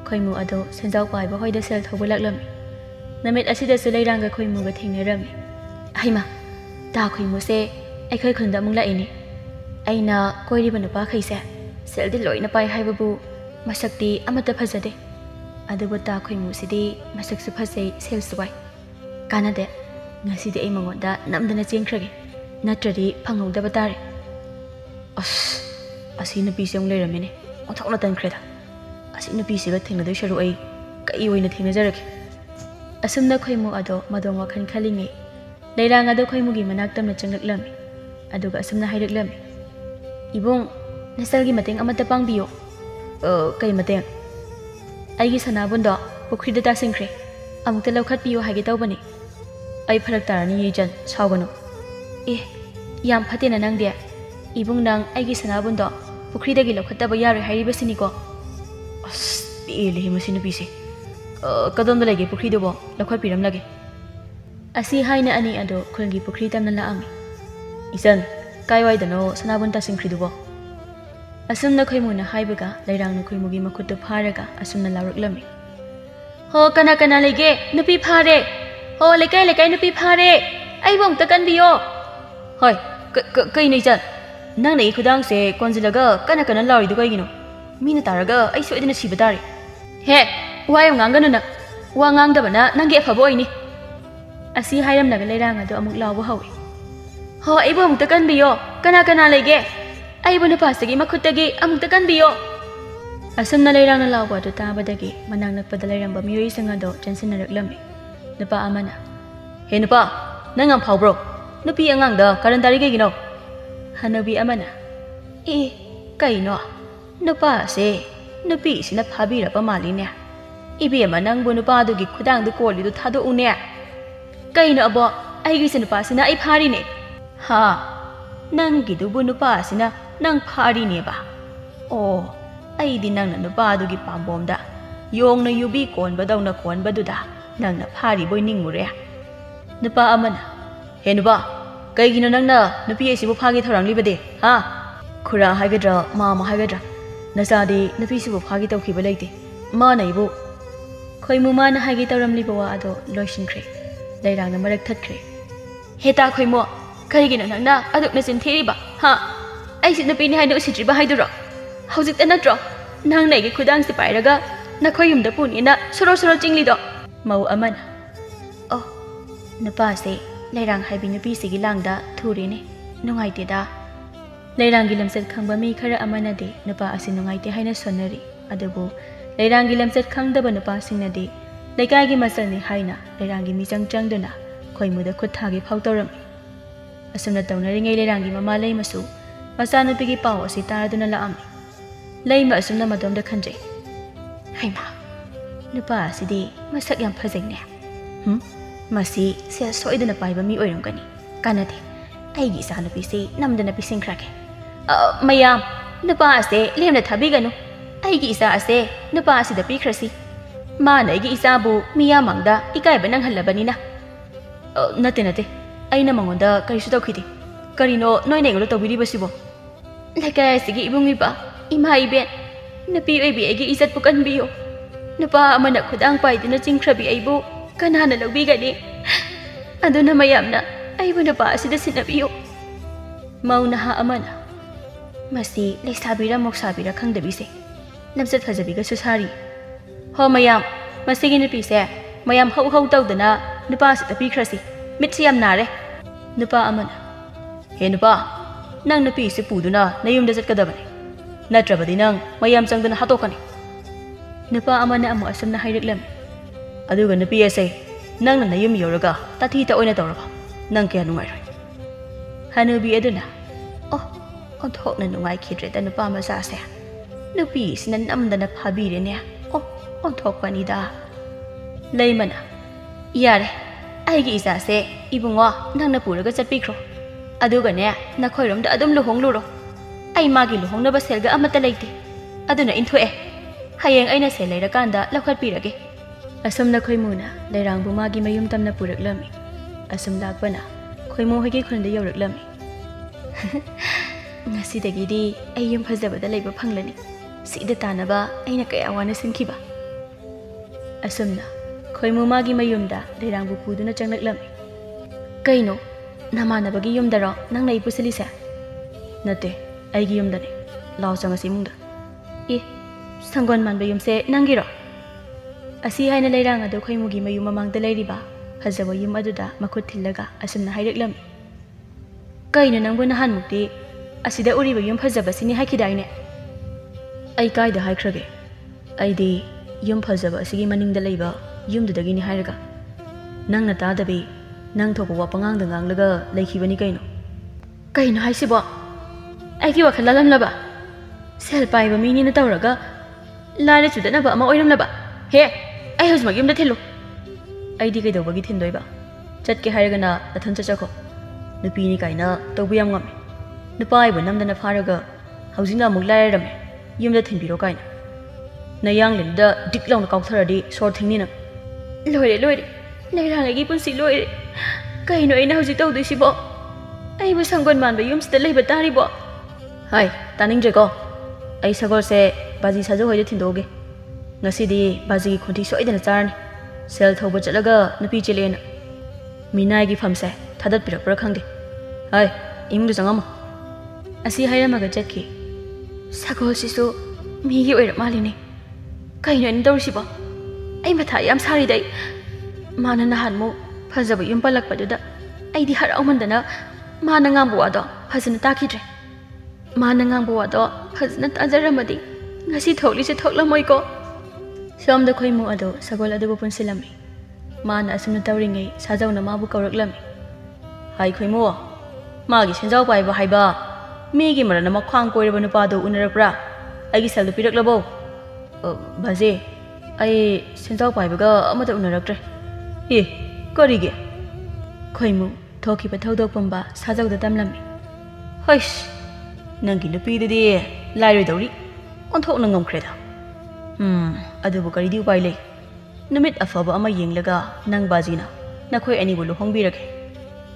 ꯈꯣꯏꯃꯨ ꯑꯗꯣ ꯁꯦꯟꯖꯥꯎ ꯄꯥꯏꯕ ꯍꯣꯏꯗ ꯁꯦꯜ ꯊꯧꯕ ꯂꯥꯛꯂꯝꯃꯤ ꯅꯨꯃꯤꯠ ꯑꯁꯤꯗꯁꯨ ꯂꯩꯔꯥꯡꯒ ꯈꯣꯏꯃꯨꯒ ꯊꯦꯡꯅꯔꯝꯃꯤ ꯑꯩꯃ ꯇꯥ ꯈꯣꯏꯃꯨꯁꯦ ꯑꯩꯈꯣꯏ ꯈꯨꯟꯗ ꯑꯃꯨꯛ ꯂꯥꯛꯏꯅꯤ ꯑꯩꯅ ꯀꯣꯏꯔꯤꯕ ꯅꯨꯄꯥꯈꯩꯁꯦ ꯁꯦꯜꯗꯤ ꯂꯣꯏꯅ ꯄꯥꯏ ꯍꯥꯏꯕꯕꯨ ꯃꯁꯛꯇꯤ ꯑꯃꯠꯇ ꯐꯖꯗꯦ ꯑꯗꯨꯕꯨ ꯇꯥ ꯈꯣꯏꯃꯨꯁꯤꯗꯤ ꯃꯁꯛꯁꯨ ꯐꯖꯩ ꯁꯦꯜꯁꯨ ꯄꯥꯏ ꯀꯥꯟꯅꯗꯦ ꯉꯁꯤꯗꯤ ꯑꯩ ꯃꯉꯣꯟꯗ ꯅꯝꯗꯅ ꯆꯦꯟꯈ꯭ꯔꯒꯦ ꯅꯠꯇ꯭ꯔꯗꯤ ꯐꯪꯍꯧꯗꯕ ꯇꯥꯔꯦ ꯑꯁꯤ ꯅꯨꯄꯤꯁꯦ ꯑꯃꯨꯛ ꯂꯩꯔꯝꯃꯤꯅꯦ ꯑꯣꯟꯊꯣꯛꯅ ꯇꯟꯈ꯭ꯔꯦꯗ ꯑꯁꯤ ꯅꯨꯄꯤꯁꯤꯒ ꯊꯦꯡꯅꯗꯣꯏ ꯁꯔꯨꯛ ꯑꯩ ꯀꯩ ꯑꯣꯏꯅ ꯊꯦꯡꯅꯖꯔꯒꯦ ꯑꯁꯨꯝꯅ ꯈꯣꯏꯃꯨ ꯑꯗꯣ ꯃꯗꯣꯝ ꯋꯥꯈꯜ ꯈꯜꯂꯤꯉꯩ ꯂꯩꯔꯥꯡ ꯑꯗꯣ ꯈꯣꯏꯃꯨꯒꯤ ꯃꯅꯥꯛ ꯇꯝꯅ ꯆꯪꯂꯛꯂꯝꯃꯤ ꯑꯗꯨꯒ ꯑꯁꯨꯝꯅ ꯍꯥꯏꯔꯛꯂꯝꯃꯤ ꯏꯕꯨꯡ ꯅꯆꯜꯒꯤ ꯃꯇꯦꯡ ꯑꯃꯠꯇ ꯄꯥꯡꯕꯤꯌꯣ ꯀꯩ ꯃꯇꯦꯡ ꯑꯩꯒꯤ ꯁꯅꯥꯕꯨꯟꯗꯣ ꯄꯨꯈ꯭ꯔꯤꯗ ꯇꯥꯁꯤꯟꯈ꯭ꯔꯦ ꯑꯃꯨꯛꯇ ꯂꯧꯈꯠꯄꯤꯌꯣ ꯍꯥꯏꯒꯦ ꯇꯧꯕꯅꯤ ꯑꯩ ꯐꯔꯛ ꯇꯥꯔꯅꯤ ꯌꯩꯆꯟ ꯁꯥꯎꯒꯅꯨ ꯌꯥꯝ ꯐꯠꯇꯦꯅ ꯅꯪꯗꯤ ꯏꯕꯨꯡ ꯅꯪ ꯑꯩꯒꯤ ꯁꯅꯥꯕꯨꯟꯗꯣ ꯄꯨꯈ꯭ꯔꯤꯗꯒꯤ ꯂꯧꯈꯠꯇꯕ ꯌꯥꯔꯣꯏ ꯍꯥꯏꯔꯤꯕꯁꯤꯅꯤꯀꯣ ꯄꯦꯜꯂꯦꯍꯦ ꯃꯁꯤ ꯅꯨꯄꯤꯁꯦ ꯀꯗꯣꯝꯗ ꯂꯩꯒꯦ ꯄꯨꯈ꯭ꯔꯤꯗꯨꯕꯣ ꯂꯧꯈꯠꯄꯤꯔꯝꯂꯒꯦ ꯑꯁꯤ ꯍꯥꯏꯅ ꯑꯅꯤ ꯑꯗꯣ ꯈꯨꯜꯒꯤ ꯄꯨꯈ꯭ꯔꯤ ꯇꯝꯅ ꯂꯥꯛꯑꯝꯃꯤ ꯏꯆꯟ ꯀꯥꯏꯋꯥꯏꯗꯅꯣ ꯁꯅꯥꯕꯨꯟ ꯇꯥꯁꯤꯟꯈ꯭ꯔꯤꯗꯨꯕꯣ ꯑꯁꯨꯝꯅ ꯈꯣꯏꯃꯨꯅ ꯍꯥꯏꯕꯒ ꯂꯩꯔꯥꯡꯅ ꯈꯣꯏꯃꯨꯒꯤ ꯃꯈꯨꯠꯇꯨ ꯐꯥꯔꯒ ꯑꯁꯨꯝꯅ ꯂꯥꯎꯔꯛꯂꯝꯃꯤ ꯍꯣ ꯀꯅꯥ ꯂꯩꯒꯦ ꯅꯨꯄꯤ ꯐꯥꯔꯦ ꯍꯣ ꯂꯩꯀꯥꯏ ꯅꯨꯄꯤ ꯐꯥꯔꯦ ꯑꯩꯕꯨ ꯑꯃꯨꯛꯇ ꯀꯟꯕꯤꯌꯣ ꯍꯣꯏ ꯀꯩꯅꯣ ꯏꯆꯟ ꯅꯪꯅ ꯑꯩ ꯈꯨꯗꯥꯡꯁꯦ ꯀꯣꯟꯁꯤꯜꯂꯒ ꯀꯟꯅ ꯂꯥꯎꯔꯤꯗꯨ ꯀꯩꯒꯤꯅꯣ ꯃꯤꯅ ꯇꯥꯔꯒ ꯑꯩ ꯁꯣꯏꯗꯅ ꯁꯤꯕ ꯇꯥꯔꯦ ꯍꯦ ꯋꯥ ꯌꯥꯝ ꯉꯥꯡꯒꯅꯨ ꯅꯪ ꯋꯥ ꯉꯥꯡꯗꯕꯅ ꯅꯪꯒꯤ ꯑꯐꯕ ꯑꯣꯏꯅꯤ ꯑꯁꯤ ꯍꯥꯏꯔꯝꯂꯒ ꯂꯩꯔꯥꯡ ꯑꯗꯣ ꯑꯃꯨꯛ ꯂꯥꯎꯕ ꯍꯧꯏ ꯍꯣ ꯑꯩꯕꯨ ꯑꯃꯨꯛꯇ ꯀꯟꯕꯤꯌꯣ ꯀꯅꯥ ꯂꯩꯒꯦ ꯑꯩꯕꯨ ꯅꯨꯄꯥꯁꯤꯒꯤ ꯃꯈꯨꯠꯇꯒꯤ ꯑꯃꯨꯛꯇ ꯀꯟꯕꯤꯌꯣ ꯑꯁꯨꯝꯅ ꯂꯩꯔꯥꯡꯅ ꯂꯥꯎꯕ ꯑꯗꯨ ꯇꯥꯕꯗꯒꯤ ꯃꯅꯥꯛ ꯅꯛꯄꯗ ꯂꯩꯔꯝꯕ ꯃꯤꯑꯣꯏꯁꯤꯡ ꯑꯗꯣ ꯆꯦꯟꯁꯤꯟꯅꯔꯛꯂꯝꯃꯤ ꯅꯨꯄꯥ ꯑꯃꯅ ꯍꯦ ꯅꯨꯄꯥ ꯅꯪ ꯌꯥꯝ ꯐꯥꯎꯕ꯭ꯔꯣ ꯅꯨꯄꯤ ꯑꯉꯥꯡꯗ ꯀꯔꯟ ꯇꯥꯔꯤ ꯀꯩꯒꯤꯅꯣ ꯍꯅꯨꯕꯤ ꯑꯃꯅ ꯀꯩꯅꯣ ꯅꯨꯄꯥꯁꯦ ꯅꯨꯄꯤꯁꯤꯅ ꯐꯥꯕꯤꯔꯕ ꯃꯥꯜꯂꯤꯅꯦ ꯏꯕꯦꯝꯃ ꯅꯪꯕꯨ ꯅꯨꯄꯥꯗꯨꯒꯤ ꯈꯨꯗꯥꯡꯗ ꯀꯣꯜꯂꯤꯗꯨ ꯊꯥꯗꯣꯛꯎꯅꯦ ꯀꯩꯅꯣ ꯑꯕꯣ ꯑꯩꯒꯤꯁꯦ ꯅꯨꯄꯥꯁꯤꯅ ꯑꯩ ꯐꯥꯔꯤꯅꯦ ꯅꯪꯒꯤꯗꯨꯕꯨ ꯅꯨꯄꯥꯁꯤꯅ ꯅꯪ ꯐꯥꯔꯤꯅꯦꯕ ꯑꯣ ꯑꯩꯗꯤ ꯅꯪꯅ ꯅꯨꯄꯥꯗꯨꯒꯤ ꯄꯥꯝꯕꯣꯝꯗ ꯌꯣꯡꯅ ꯌꯨꯕꯤ ꯀꯣꯟꯕꯗꯧꯅ ꯀꯣꯟꯕꯗꯨꯗ ꯅꯪꯅ ꯐꯥꯔꯤꯕꯣꯏ ꯅꯤꯡꯉꯨꯔꯦ ꯅꯨꯄꯥ ꯑꯃꯅ ꯍꯦ ꯅꯨꯄꯥ ꯀꯩꯒꯤꯅꯣ ꯅꯪꯅ ꯅꯨꯄꯤ ꯑꯁꯤꯕꯨ ꯐꯥꯒꯦ ꯊꯧꯔꯥꯡꯂꯤꯕꯗꯤ ꯈꯨꯔꯥ ꯍꯥꯏꯒꯗ꯭ꯔꯥ ꯃꯥꯃ ꯍꯥꯏꯒꯗ꯭ꯔꯥ ꯅꯆꯥꯗꯤ ꯅꯨꯄꯤꯁꯤꯕꯨ ꯐꯥꯒꯦ ꯇꯧꯈꯤꯕ ꯂꯩꯇꯦ ꯃꯥꯅ ꯑꯩꯕꯨ ꯈꯣꯏꯃꯨ ꯃꯥꯅ ꯍꯥꯏꯒꯦ ꯇꯧꯔꯝꯂꯤꯕ ꯋꯥ ꯑꯗꯣ ꯂꯣꯏꯁꯤꯟꯈ꯭ꯔꯦ ꯂꯩꯔꯥꯡꯅ ꯃꯔꯛ ꯊꯠꯈ꯭ꯔꯦ ꯍꯦ ꯇꯥ ꯈꯣꯏꯃꯨ ꯀꯔꯤꯒꯤꯅꯣ ꯅꯪꯅ ꯑꯗꯨꯛꯅ ꯆꯤꯟꯊꯤꯔꯤꯕ ꯑꯩꯁꯤ ꯅꯨꯄꯤꯅꯤ ꯍꯥꯏꯅ ꯎꯁꯤꯠꯇ꯭ꯔꯤꯕ ꯍꯥꯏꯗꯨꯔꯣ ꯍꯧꯖꯤꯛꯇ ꯅꯠꯇ꯭ꯔꯣ ꯅꯪꯅ ꯑꯩꯒꯤ ꯈꯨꯗꯥꯡꯁꯤ ꯄꯥꯏꯔꯒ ꯅꯈꯣꯏ ꯌꯨꯝꯗ ꯄꯨꯅꯤꯅ ꯁꯣꯔꯣ ꯆꯤꯡꯂꯤꯗꯣ ꯃꯧ ꯑꯃꯅ ꯅꯨꯄꯥꯁꯦ ꯂꯩꯔꯥꯡ ꯍꯥꯏꯕꯤ ꯅꯨꯄꯤꯁꯤꯒꯤ ꯂꯥꯡꯗ ꯊꯨꯔꯦꯅꯦ ꯅꯨꯡꯉꯥꯏꯇꯦꯗ ꯂꯩꯔꯥꯡꯒꯤ ꯂꯝꯆꯠ ꯈꯪꯕ ꯃꯤ ꯈꯔ ꯑꯃꯅꯗꯤ ꯅꯨꯄꯥ ꯑꯁꯤ ꯅꯨꯡꯉꯥꯏꯇꯦ ꯍꯥꯏꯅ ꯁꯣꯟꯅꯔꯤ ꯑꯗꯨꯕꯨ ꯂꯩꯔꯥꯡꯒꯤ ꯂꯝꯆꯠ ꯈꯪꯗꯕ ꯅꯨꯄꯥꯁꯤꯡꯅꯗꯤ ꯂꯩꯀꯥꯏꯒꯤ ꯃꯆꯜꯅꯤ ꯍꯥꯏꯅ ꯂꯩꯔꯥꯡꯒꯤ ꯃꯤꯆꯪ ꯆꯪꯗꯨꯅ ꯈꯣꯏꯃꯨꯗ ꯈꯨꯠ ꯊꯥꯒꯦ ꯐꯥꯎ ꯇꯧꯔꯝꯃꯤ ꯑꯁꯨꯝꯅ ꯇꯧꯅꯔꯤꯉꯩ ꯂꯩꯔꯥꯡꯒꯤ ꯃꯃꯥ ꯂꯩꯃꯁꯨ ꯃꯆꯥꯅꯨꯄꯤꯒꯤ ꯄꯥꯎ ꯑꯁꯤ ꯇꯥꯔꯗꯨꯅ ꯂꯥꯛꯑꯝꯃꯤ ꯂꯩꯃ ꯑꯁꯨꯝꯅ ꯃꯇꯣꯝꯗ ꯈꯟꯖꯩ ꯍꯩꯃꯥ ꯅꯨꯄꯥ ꯑꯁꯤꯗꯤ ꯃꯁꯛ ꯌꯥꯝ ꯐꯖꯩꯅꯦ ꯃꯁꯤ ꯁꯦꯜ ꯁꯣꯏꯗꯅ ꯄꯥꯏꯕ ꯃꯤ ꯑꯣꯏꯔꯝꯒꯅꯤ ꯀꯥꯟꯅꯗꯦ ꯑꯩꯒꯤ ꯏꯆꯥꯅꯨꯄꯤꯁꯤ ꯅꯝꯗꯅ ꯄꯤꯁꯤꯟꯈ꯭ꯔꯒꯦ ꯃꯌꯥꯝ ꯅꯨꯄꯥ ꯑꯁꯦ ꯂꯦꯝꯅ ꯊꯥꯕꯤꯒꯅꯨ ꯑꯩꯒꯤ ꯏꯆꯥ ꯑꯁꯦ ꯅꯨꯄꯥ ꯑꯁꯤꯗ ꯄꯤꯈ꯭ꯔꯁꯤ ꯃꯥꯅ ꯑꯩꯒꯤ ꯏꯆꯥꯕꯨ ꯃꯤꯌꯥꯝꯃꯥꯡꯗ ꯏꯀꯥꯏꯕ ꯅꯪꯍꯜꯂꯕꯅꯤꯅ ꯅꯠꯇꯦ ꯑꯩꯅ ꯃꯉꯣꯟꯗ ꯀꯔꯤꯁꯨ ꯇꯧꯈꯤꯗꯦ ꯀꯔꯤꯅꯣ ꯅꯣꯏꯅ ꯑꯩꯉꯣꯟꯗ ꯇꯧꯕꯤꯔꯤꯕꯁꯤꯕꯣ ꯂꯩꯀꯥꯏ ꯑꯁꯤꯒꯤ ꯏꯕꯨꯡ ꯏꯄꯥ ꯏꯃꯥ ꯏꯕꯦꯟ ꯅꯨꯄꯤ ꯑꯣꯏꯕꯤ ꯑꯩꯒꯤ ꯏꯖꯠꯄꯨ ꯀꯟꯕꯤꯌꯨ ꯅꯨꯄꯥ ꯑꯃꯅ ꯈꯨꯗꯥꯡ ꯄꯥꯏꯗꯨꯅ ꯆꯤꯡꯈ꯭ꯔꯕꯤ ꯑꯩꯕꯨ ꯀꯅꯥꯅ ꯂꯧꯕꯤꯒꯅꯤ ꯑꯗꯨꯅ ꯃꯌꯥꯝꯅ ꯑꯩꯕꯨ ꯅꯨꯄꯥ ꯑꯁꯤꯗ ꯁꯤꯟꯅꯕꯤꯌꯨ ꯃꯧ ꯅꯍꯥ ꯑꯃꯅ Masi leksabira moksabira khangdabise lamsat fajabigasu sari ho mayam masigi nupise mayam hau hau tawdana nupa sita pikhrasi mitsi yam nare nupa amana he nupa nang nupi se puduna nayumda jatkadabani natrabadi nang mayam changdana hatokani nupa amana amu asamna hairaklam aduga nupi ase nang na nayum yoraga tathi ta oina tawraba nang kya nungai roi hanubi aduna oh onthokna nungai khidre da nupa masa se nupi sinan amdana phabire ne oh onthokpani da leimana yare aigi isa se ibungo nangna puraga chatpikro aduga ne nakhoirom da adum luhongluro ai magi luhongnaba selga amata leite aduna inthoe hayeng aina se leira kanda lakhat pirage asam na khoimuna leirang bu magi mayum tamna puraklami asam lakpana khoimo hogi khunda yoraklami ngasi dagidi ayum phajabada leiba phanglani sida tanaba aina kaya wana sinkiba asumna khoimu magi mayumda leirang bu puduna changlaklami kaino namanabagi yumdaro nang nei pusilisa nate aigi yumdani law changasi mungda e sangon manba yumse nangiro asi haina leirang adu khoimugi mayum mamangda leiriba phajaba yum aduda makhut thillaga asumna haireklami kaino nangbu nahan mukti asida uriba yum phajaba sini hakidaine ai kaida haikrage aidi yum phajaba asigi maningda leiba yumdudagi ni hairaga nangna tadabi nang thopa wa pangangda nganglaga leikibani kaino haisibo aigi wakhala lamlaba sel paiba mini na tawraga lare chudana ba ama oiramlaba he ai hosma yumda thilu aidi kaidobagi thindoiba chatke hairaga na nathan chachako nupi ni kaina tawbu yam ngam nupa aibu namdana pharaga haujina muk lairame yumda thinbiro kaina nayang linda diklong kautharadi sor thingni na loire leirang agi punsi loire kaino ina hauji tawduisibo aibu sangon manba yumsida leiba taribo hai taning jeko ai sagol se baji sajo hoide thindoge ngasidi baji gi khonti soidana charni sel thoba chalaga nupi chelena minai gi famse thadat pirakpra khangde hai imdu changamo asi hairamaga chatki sagol sisu migi oira malini kaino in dawrisibo ai matha yam sari dai mana nahan mu phajaba yum palakpaduda aidi haraumandana mana ngambu wado phajana takidre mana ngambu wado phajana tajaramadi ngasi thokli se thoklamoi ko somda khoimu ado sagol adu punsilami mana asumna tawringai sajawna mabu kawraklami hai khoimu magi senjaw paiba haiba migi marana makhwang koiraba nupado unarakra aigi seldu piraklabo baje ai senjaw paibaga amata unaraktre e korige khoimu thokiba thodok pamba sajawda tamlami hoish nangi nupididi lairoi dawri onthokna ngamkhreda adubu karidi upai lei numit afaba ama yenglaga nang bajina nakhoi ani bu luhongbirage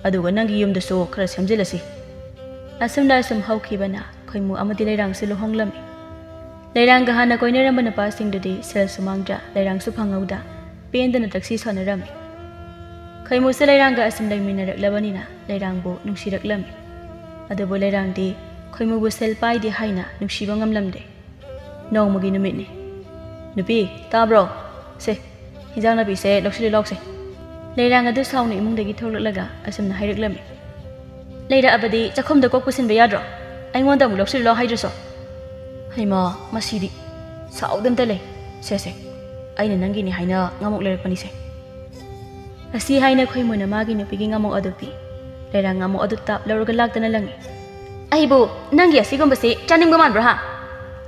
aduga nangi yumda so khara semjilasi asumda asum haukibana khoimu amadi leirang se luhonglami leirang ga hana koinaramba napa singdudi sel sumangja leirang su phangauda pendana taksi sonarami khoimu se leirang ga asum laiminaraklabani na leirang bu nungsiraklam adubu leirang di khoimu bu sel pai di haina nungsiba ngamlamde nongmagi numitni nupi tabro se hijang nabi se loksili lokse leirang adu saunu imungdagi tholaklaga asumna hairaklami leira abadi chakhomda kok pusin bayadro aingonda mu loksili lo haidraso haima masidi saudam tale se aina nangi ni haina ngamuk lerakpani se asi haina khoimuna magi nupigi ngamuk adupi leirang ngamuk adu tap lawraga laktana langi aibu nangi asigomba se chaningba manbra ha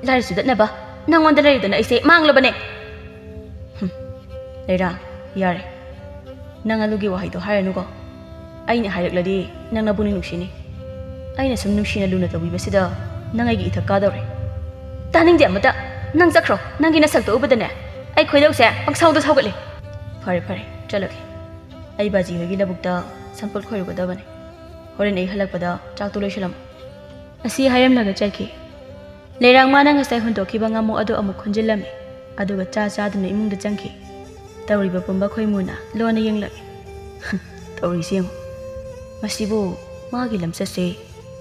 lari sudatnaba nangonda leridana aise manglabane leirang yare nang alugi wahaido haranugo aina hairakladi nangna buni nuksini aina sum nuksina luna tawibasida nangai gi ithak kadawre taning de amata nang jakro nangi na sakto ubadane ai khoidause pangsaudo saugatli fare chalake ai baji hogi labukta sampol khoirugadabane horen ai halakpada chakto loisalam asi hayam laga chaki leirang mana ngasai hundokiba ngamo adu amu khonjilami aduga cha duna imungda changki tawriba pumba khoimuna lona yenglami tawri siang masibu magi lamsase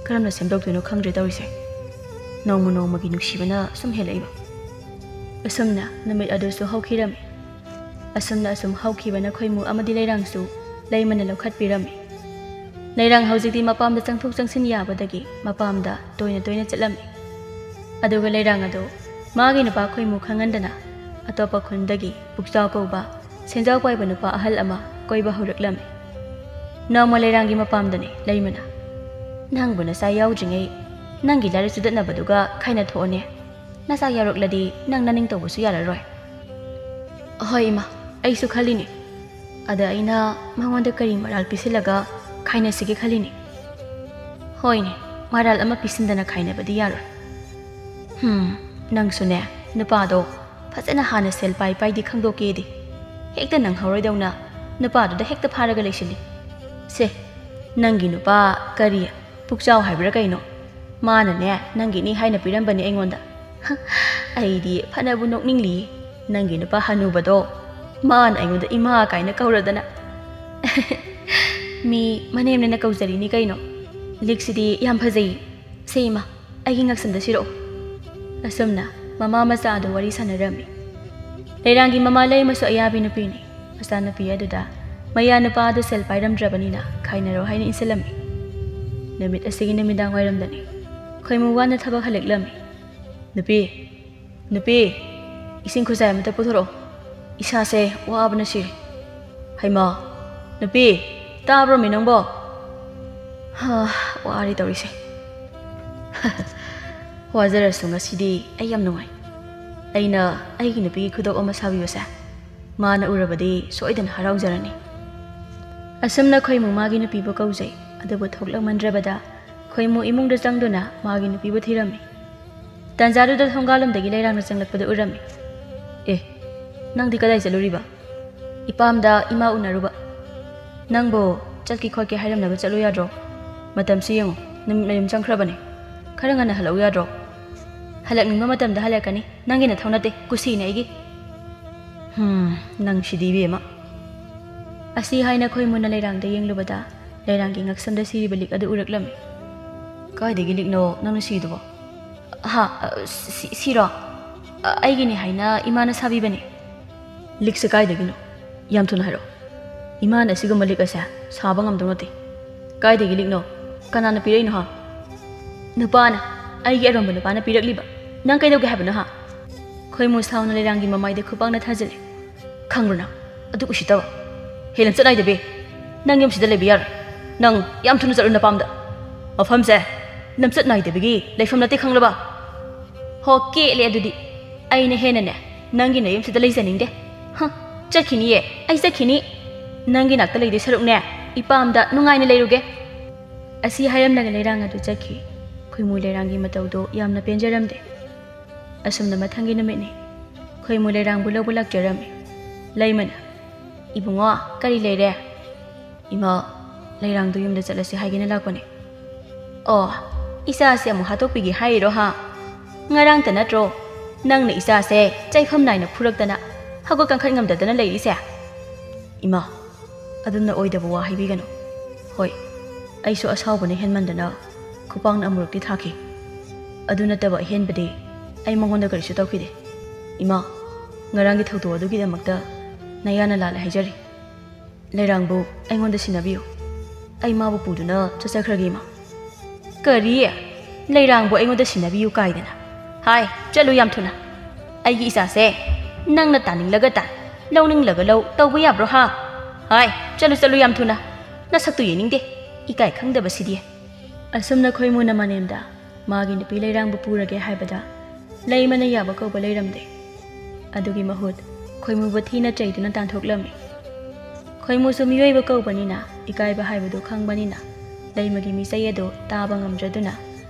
karamna semdoktuno khangre tawrise ꯅꯣꯡꯃ ꯅꯣꯡꯃꯒꯤ ꯅꯨꯡꯁꯤꯕꯅ ꯁꯨꯝ ꯍꯦꯜꯂꯛꯏꯕ ꯑꯁꯨꯝꯅ ꯅꯨꯃꯤꯠ ꯑꯗꯨꯁꯨ ꯍꯧꯈꯤꯔꯝꯃꯤ ꯑꯁꯨꯝꯅ ꯑꯁꯨꯝ ꯍꯧꯈꯤꯕꯅ ꯈꯣꯏꯃꯨ ꯑꯃꯗꯤ ꯂꯩꯔꯥꯡꯁꯨ ꯂꯩꯃꯅ ꯂꯧꯈꯠꯄꯤꯔꯝꯃꯤ ꯂꯩꯔꯥꯡ ꯍꯧꯖꯤꯛꯇꯤ ꯃꯄꯥꯝꯗ ꯆꯪꯊꯣꯛ ꯆꯪꯁꯤꯟ ꯌꯥꯕꯗꯒꯤ ꯃꯄꯥꯝꯗ ꯇꯣꯏꯅ ꯇꯣꯏꯅ ꯆꯠꯂꯝꯃꯤ ꯑꯗꯨꯒ ꯂꯩꯔꯥꯡ ꯑꯗꯨ ꯃꯥꯒꯤ ꯅꯨꯄꯥ ꯈꯣꯏꯃꯨ ꯈꯪꯍꯟꯗꯅ ꯑꯇꯣꯞꯄ ꯈꯨꯟꯗꯒꯤ ꯄꯨꯛꯆꯥꯎ ꯀꯧꯕ ꯁꯦꯟꯖꯥꯎ ꯄꯥꯏꯕ ꯅꯨꯄꯥ ꯑꯍꯜ ꯑꯃ ꯀꯣꯏꯕ ꯍꯧꯔꯛꯂꯝꯃꯤ ꯅꯣꯡꯃ ꯂꯩꯔꯥꯡꯒꯤ ꯃꯄꯥꯝꯗꯅꯤ ꯂꯩꯃꯅ ꯅꯪꯕꯨ ꯅꯆꯥ ꯌꯥꯎꯗ꯭ꯔꯤꯉꯩ ꯅꯪꯒꯤ ꯂꯥꯏꯔꯤꯛ ꯆꯨꯗꯠꯅꯕꯗꯨꯒ ꯈꯥꯏꯅ ꯊꯣꯛꯑꯣꯅꯦ ꯅꯆꯥ ꯌꯥꯎꯔꯛꯂꯗꯤ ꯅꯪ ꯅꯅꯤꯡ ꯇꯧꯕꯁꯨ ꯌꯥꯔꯔꯣꯏ ꯍꯣꯏ ꯏꯃꯥ ꯑꯩꯁꯨ ꯈꯜꯂꯤꯅꯤ ꯑꯗ ꯑꯩꯅ ꯃꯉꯣꯟꯗ ꯀꯔꯤ ꯃꯔꯥꯜ ꯄꯤꯁꯤꯜꯂꯒ ꯈꯥꯏꯅꯁꯤꯒꯦ ꯈꯜꯂꯤꯅꯤ ꯍꯣꯏꯅꯦ ꯃꯔꯥꯜ ꯑꯃ ꯄꯤꯁꯤꯟꯗꯅ ꯈꯥꯏꯅꯕꯗꯤ ꯌꯥꯔꯣꯏ ꯅꯪꯁꯨꯅꯦ ꯅꯨꯄꯥꯗꯣ ꯐꯖꯅ ꯍꯥꯟꯅ ꯁꯦꯜ ꯄꯥꯏꯗꯤ ꯈꯪꯗꯣꯛꯀꯦꯗꯤ ꯍꯦꯛꯇ ꯅꯪꯍꯧꯔꯣꯏꯗꯧꯅ ꯅꯨꯄꯥꯗꯨꯗ ꯍꯦꯛꯇ ꯐꯥꯔꯒ ꯂꯩꯁꯤꯜꯂꯤ ꯁꯦ ꯅꯪꯒꯤ ꯅꯨꯄꯥ ꯀꯔꯤ ꯄꯨꯛꯆꯥꯎ ꯍꯥꯏꯕ꯭ꯔꯥ ꯀꯩꯅꯣ ꯃꯥꯅꯅꯦ ꯅꯪꯒꯤꯅꯤ ꯍꯥꯏꯅ ꯄꯤꯔꯝꯕꯅꯤ ꯑꯩꯉꯣꯟꯗ ꯑꯩꯗꯤ ꯐꯅꯕꯨ ꯅꯣꯛꯅꯤꯡꯂꯤ ꯅꯪꯒꯤ ꯅꯨꯄꯥ ꯍꯅꯨꯕꯗꯣ ꯃꯥꯅ ꯑꯩꯉꯣꯟꯗ ꯏꯃꯥ ꯀꯥꯏꯅ ꯀꯧꯔꯗꯅ ꯃꯤ ꯃꯅꯦꯝꯅꯦꯅ ꯀꯧꯖꯔꯤꯅꯤ ꯀꯩꯅꯣ ꯂꯤꯛꯁꯤꯗꯤ ꯌꯥꯝ ꯐꯖꯩ ꯁꯦ ꯏꯃꯥ ꯑꯩꯒꯤ ꯉꯛꯁꯝꯗ ꯁꯤꯔꯛꯑꯣ ꯑꯁꯨꯝꯅ ꯃꯃꯥ ꯃꯆꯥ ꯑꯗꯨ ꯋꯥꯔꯤ ꯁꯥꯟꯅꯔꯝꯃꯤ ꯂꯩꯔꯥꯡꯒꯤ ꯃꯃꯥ ꯂꯩꯃꯁꯨ ꯑꯌꯥꯕꯤ ꯅꯨꯄꯤꯅꯤ ꯃꯆꯥꯅꯨꯄꯤ ꯑꯗꯨꯗ ꯃꯌꯥ ꯅꯨꯄꯥ ꯑꯗꯨ ꯁꯦꯜ ꯄꯥꯏꯔꯝꯗ꯭ꯔꯕꯅꯤꯅ ꯈꯥꯏꯅꯔꯣ ꯍꯥꯏꯅ ꯏꯟꯁꯤꯜꯂꯝꯃꯤ ꯅꯨꯃꯤꯠ ꯑꯁꯤꯒꯤ ꯅꯨꯃꯤꯗꯥꯡ ꯋꯥꯏꯔꯝꯗꯅꯤ ꯈꯣꯏꯃꯨ ꯋꯥꯅ ꯊꯕꯛ ꯍꯜꯂꯛꯂꯝꯃꯤ ꯅꯨꯄꯤ ꯏꯁꯤꯡ ꯈꯨꯖꯥꯏ ꯑꯃꯇ ꯄꯨꯊꯣꯔꯛꯑꯣ ꯏꯁꯥꯁꯦ ꯋꯥꯕꯅ ꯁꯤꯔꯦ ꯍꯩꯃꯥ ꯅꯨꯄꯤ ꯇꯥꯕ꯭ꯔꯣꯃꯤ ꯅꯪꯕꯣ ꯋꯥꯔꯤ ꯇꯧꯔꯤꯁꯦ ꯋꯥꯖꯔꯁꯨ ꯉꯁꯤꯗꯤ ꯑꯩ ꯌꯥꯝ ꯅꯨꯡꯉꯥꯏ ꯑꯩꯅ ꯑꯩꯒꯤ ꯅꯨꯄꯤꯒꯤ ꯈꯨꯗꯣꯞ ꯑꯃ ꯁꯥꯕꯤꯕꯁꯦ ꯃꯥꯅ ꯎꯔꯕꯗꯤ ꯁꯣꯏꯗꯅ ꯍꯔꯥꯎꯖꯔꯅꯤ ꯑꯁꯨꯝꯅ ꯈꯣꯏꯃꯨ ꯃꯥꯒꯤ ꯅꯨꯄꯤꯕꯨ ꯀꯧꯖꯩ ꯑꯗꯨꯕꯨ ꯊꯣꯛꯂꯛꯃꯟꯗ꯭ꯔꯕꯗ ꯈꯣꯏꯃꯨ ꯏꯃꯨꯡꯗ ꯆꯪꯗꯨꯅ ꯃꯥꯒꯤ ꯅꯨꯄꯤꯕꯨ ꯊꯤꯔꯝꯃꯤ ꯇꯥꯟꯖꯥꯗꯨꯗ ꯊꯣꯡꯒꯥꯜꯂꯣꯝꯗꯒꯤ ꯂꯩꯔꯥꯡꯅ ꯆꯪꯂꯛꯄꯗ ꯎꯔꯝꯃꯤ ꯅꯪꯗꯤ ꯀꯗꯥꯏ ꯆꯠꯂꯨꯔꯤꯕ ꯏꯄꯥꯝꯗ ꯏꯃꯥ ꯎꯅꯔꯨꯕ ꯅꯪꯕꯨ ꯆꯠꯀꯦ ꯈꯣꯠꯀꯦ ꯍꯥꯏꯔꯝꯅꯕ ꯆꯠꯂꯨ ꯌꯥꯗ꯭रो ꯃꯇꯝꯁꯤ ꯌꯦꯡꯉꯨ ꯅꯨꯃꯤꯠ ꯃꯌꯨꯝ ꯆꯪꯈ꯭ꯔꯕꯅꯤ ꯈꯔ ꯉꯟꯅ ꯍꯜꯂꯛꯎ ꯌꯥꯗ꯭रो ꯍꯜꯂꯛꯅꯤꯡꯕ ꯃꯇꯝꯗ ꯍꯜꯂꯛꯀꯅꯤ ꯅꯪꯒꯤ ꯅꯊꯧ ꯅꯠꯇꯦ ꯀꯨꯁꯤꯅꯦ ꯑꯩꯒꯤ ꯅꯪ ꯁꯤꯗꯤ ꯏꯕꯦꯝꯃ ꯑꯁꯤ ꯍꯥꯏꯅ ꯈꯣꯏꯃꯨꯅ ꯂꯩꯔꯥꯡꯗ ꯌꯦꯡꯂꯨꯕꯗ ꯂꯩꯔꯥꯡꯒꯤ ꯉꯛꯁꯝꯗ ꯁꯤꯔꯤꯕ ꯂꯤꯛ ꯑꯗꯨ ꯎꯔꯛꯂꯝꯃꯤ ꯀꯥꯏꯗꯒꯤ ꯂꯤꯛꯅೋ ꯅꯪꯅ ꯁꯤꯗꯨꯕꯣ ꯁꯤꯔꯣ ꯑꯩꯒꯤꯅꯤ ꯍꯥꯏꯅ ꯏꯃꯥꯅ ꯁꯥꯕꯤꯕꯅꯤ ꯂꯤꯛꯁꯦ ꯀꯥꯏꯗꯒꯤꯅꯣ ꯌꯥꯝ ꯊꯨꯅ ꯍꯥꯏꯔꯛꯑꯣ ꯏꯃꯥꯅ ꯑꯁꯤꯒꯨꯝꯕ ꯂꯤꯛ ꯑꯁꯦ ꯁꯥꯕ ꯉꯝꯗꯧ ꯅꯠꯇꯦ ꯀꯥꯏꯗꯒꯤ ꯂꯤꯛꯅꯣ ꯀꯅꯥꯅ ꯄꯤꯔꯛꯏꯅꯣ ꯅꯨꯄꯥꯅ ꯑꯩꯒꯤ ꯑꯔꯣꯟꯕ ꯅꯨꯄꯥꯅ ꯄꯤꯔꯛꯂꯤꯕ ꯅꯪ ꯀꯩꯗꯧꯒꯦ ꯍꯥꯏꯕꯅꯣ ꯈꯣꯏꯃꯨ ꯁꯥꯎꯅ ꯂꯩꯔꯥꯡꯒꯤ ꯃꯃꯥꯏꯗ ꯈꯨꯄꯥꯛꯅ ꯊꯥꯖꯤꯜꯂꯦ ꯈꯪꯕ꯭ꯔꯣ ꯅꯪ ꯑꯗꯨ ꯎꯁꯤꯠꯇꯕ ꯍꯦꯟꯅ ꯆꯠꯅꯥꯏꯗꯕꯤ ꯅꯪ ꯌꯨꯝꯁꯤꯗ ꯂꯩꯕ ꯌꯥꯔꯣꯏ ꯅꯪ ꯌꯥꯝ ꯊꯨꯅ ꯆꯠꯂꯨ ꯅꯄꯥꯝꯗ ꯃꯐꯝꯁꯦ ꯂꯝꯆꯠ ꯅꯥꯏꯗꯕꯒꯤ ꯂꯩꯐꯝ ꯅꯠꯇꯦ ꯈꯪꯂꯕ ꯍꯣ ꯀꯦꯠꯂꯦ ꯑꯗꯨꯗꯤ ꯑꯩꯅ ꯍꯦꯟꯅꯅꯦ ꯅꯪꯒꯤ ꯅꯌꯨꯝꯁꯤꯗ ꯂꯩꯖꯅꯤꯡꯗꯦ ꯆꯠꯈꯤꯅꯤꯌꯦ ꯑꯩ ꯆꯠꯈꯤꯅꯤ ꯅꯪꯒꯤ ꯅꯥꯛꯇ ꯂꯩꯗꯣꯏ ꯁꯔꯨꯛꯅꯦ ꯏꯄꯥꯝꯗ ꯅꯨꯡꯉꯥꯏꯅ ꯂꯩꯔꯨꯒꯦ ꯑꯁꯤ ꯍꯥꯏꯔꯝꯂꯒ ꯂꯩꯔꯥꯡ ꯑꯗꯨ ꯆꯠꯈꯤ ꯈꯣꯏꯃꯨ ꯂꯩꯔꯥꯡꯒꯤ ꯃꯇꯧꯗꯣ ꯌꯥꯝꯅ ꯄꯦꯟꯖꯔꯝꯗꯦ ꯑꯁꯨꯝꯅ ꯃꯊꯪꯒꯤ ꯅꯨꯃꯤꯠꯅꯤ ꯈꯣꯏꯃꯨ ꯂꯩꯔꯥꯡꯕꯨ ꯂꯧꯕ ꯂꯥꯛꯆꯔꯝꯃꯤ ꯂꯩꯃꯅ ꯏꯕꯨꯡꯉꯣ ꯀꯔꯤ ꯂꯩꯔꯦ ꯏꯃꯥ ꯂꯩꯔꯥꯡꯗꯣ ꯌꯨꯝꯗ ꯆꯠꯂꯁꯤ ꯍꯥꯏꯒꯦꯅ ꯂꯥꯛꯄꯅꯦ ꯏꯆꯥꯁꯦ ꯑꯃꯨꯛ ꯍꯥꯠꯇꯣꯛꯄꯤꯒꯦ ꯍꯥꯏꯔꯤꯔꯣ ꯉꯔꯥꯡꯇ ꯅꯠꯇ꯭ꯔꯣ ꯅꯪꯅ ꯏꯆꯥꯁꯦ ꯆꯩꯐꯝ ꯅꯥꯏꯅ ꯐꯨꯔꯛꯇꯅ ꯍꯧꯒꯠ ꯀꯥꯡꯈꯠ ꯉꯝꯗꯗꯅ ꯂꯩꯔꯤꯁꯦ ꯏꯃꯥ ꯑꯗꯨꯅ ꯑꯣꯏꯗꯕ ꯋꯥ ꯍꯥꯏꯕꯤꯒꯅꯨ ꯍꯣꯏ ꯑꯩꯁꯨ ꯑꯁꯥꯎꯕꯅ ꯍꯦꯟꯃꯟꯗꯅ ꯈꯨꯄꯥꯛꯅ ꯑꯃꯨꯔꯛꯇꯤ ꯊꯥꯈꯤ ꯑꯗꯨ ꯅꯠꯇꯕ ꯑꯍꯦꯟꯕꯗꯤ ꯑꯩ ꯃꯉꯣꯟꯗ ꯀꯔꯤꯁꯨ ꯇꯧꯈꯤꯗꯦ ꯏꯃꯥ ꯉꯔꯥꯡꯒꯤ ꯊꯧꯗꯣꯛ ꯑꯗꯨꯒꯤꯗꯃꯛꯇ ꯅꯌꯥꯅ ꯂꯥꯜꯂꯦ ꯍꯥꯏꯖꯔꯤ ꯂꯩꯔꯥꯡꯕꯨ ꯑꯩꯉꯣꯟꯗ ꯁꯤꯟꯅꯕꯤꯌꯨ ꯑꯩ ꯃꯥꯕꯨ ꯄꯨꯗꯨꯅ ꯆꯠꯆꯈ꯭ꯔꯒꯦ ꯏꯃꯥ ꯀꯔꯤ ꯂꯩꯔꯥꯡꯕꯨ ꯑꯩꯉꯣꯟꯗ ꯁꯤꯟꯅꯕꯤꯌꯨ ꯀꯥꯏꯗꯅ ꯍꯥꯏ ꯆꯠꯂꯨ ꯌꯥꯝ ꯊꯨꯅ ꯑꯩꯒꯤ ꯏꯆꯥꯁꯦ ꯅꯪꯅ ꯇꯥꯅꯤꯡꯂꯒ ꯇꯥꯟ ꯂꯧꯅꯤꯡꯂꯒ ꯂꯧ ꯇꯧꯕ ꯌꯥꯕ꯭ꯔꯣ ꯍꯥꯏ ꯆꯠꯂꯨ ꯌꯥꯝ ꯊꯨꯅ ꯅꯁꯛꯇꯨ ꯌꯦꯡꯅꯤꯡꯗꯦ ꯏꯀꯥꯏ ꯈꯪꯗꯕꯁꯤꯗꯤ ꯑꯁꯨꯝꯅ ꯈꯣꯏꯃꯨꯅ ꯃꯅꯦꯝꯗ ꯃꯥꯒꯤ ꯅꯨꯄꯤ ꯂꯩꯔꯥꯡꯕꯨ ꯄꯨꯔꯒꯦ ꯍꯥꯏꯕꯗ ꯂꯩꯃꯅ ꯌꯥꯕ ꯀꯧꯕ ꯂꯩꯔꯝꯗꯦ ꯑꯗꯨꯒꯤ ꯃꯍꯨꯠ ꯈꯣꯏꯃꯨꯕꯨ ꯊꯤꯅ ꯆꯩꯗꯨꯅ ꯇꯥꯟꯊꯣꯛꯂꯝꯃꯤ ꯈꯣꯏꯃꯨꯁꯨ ꯃꯤꯑꯣꯏꯕ ꯀꯧꯕꯅꯤꯅ ꯏꯀꯥꯏꯕ ꯍꯥꯏꯕꯗꯨ ꯈꯪꯕꯅꯤꯅ ꯂꯩꯃꯒꯤ ꯃꯤꯆꯩ ꯑꯗꯨ ꯇꯥꯕ ꯉꯝꯗ꯭ꯔꯗꯨꯅ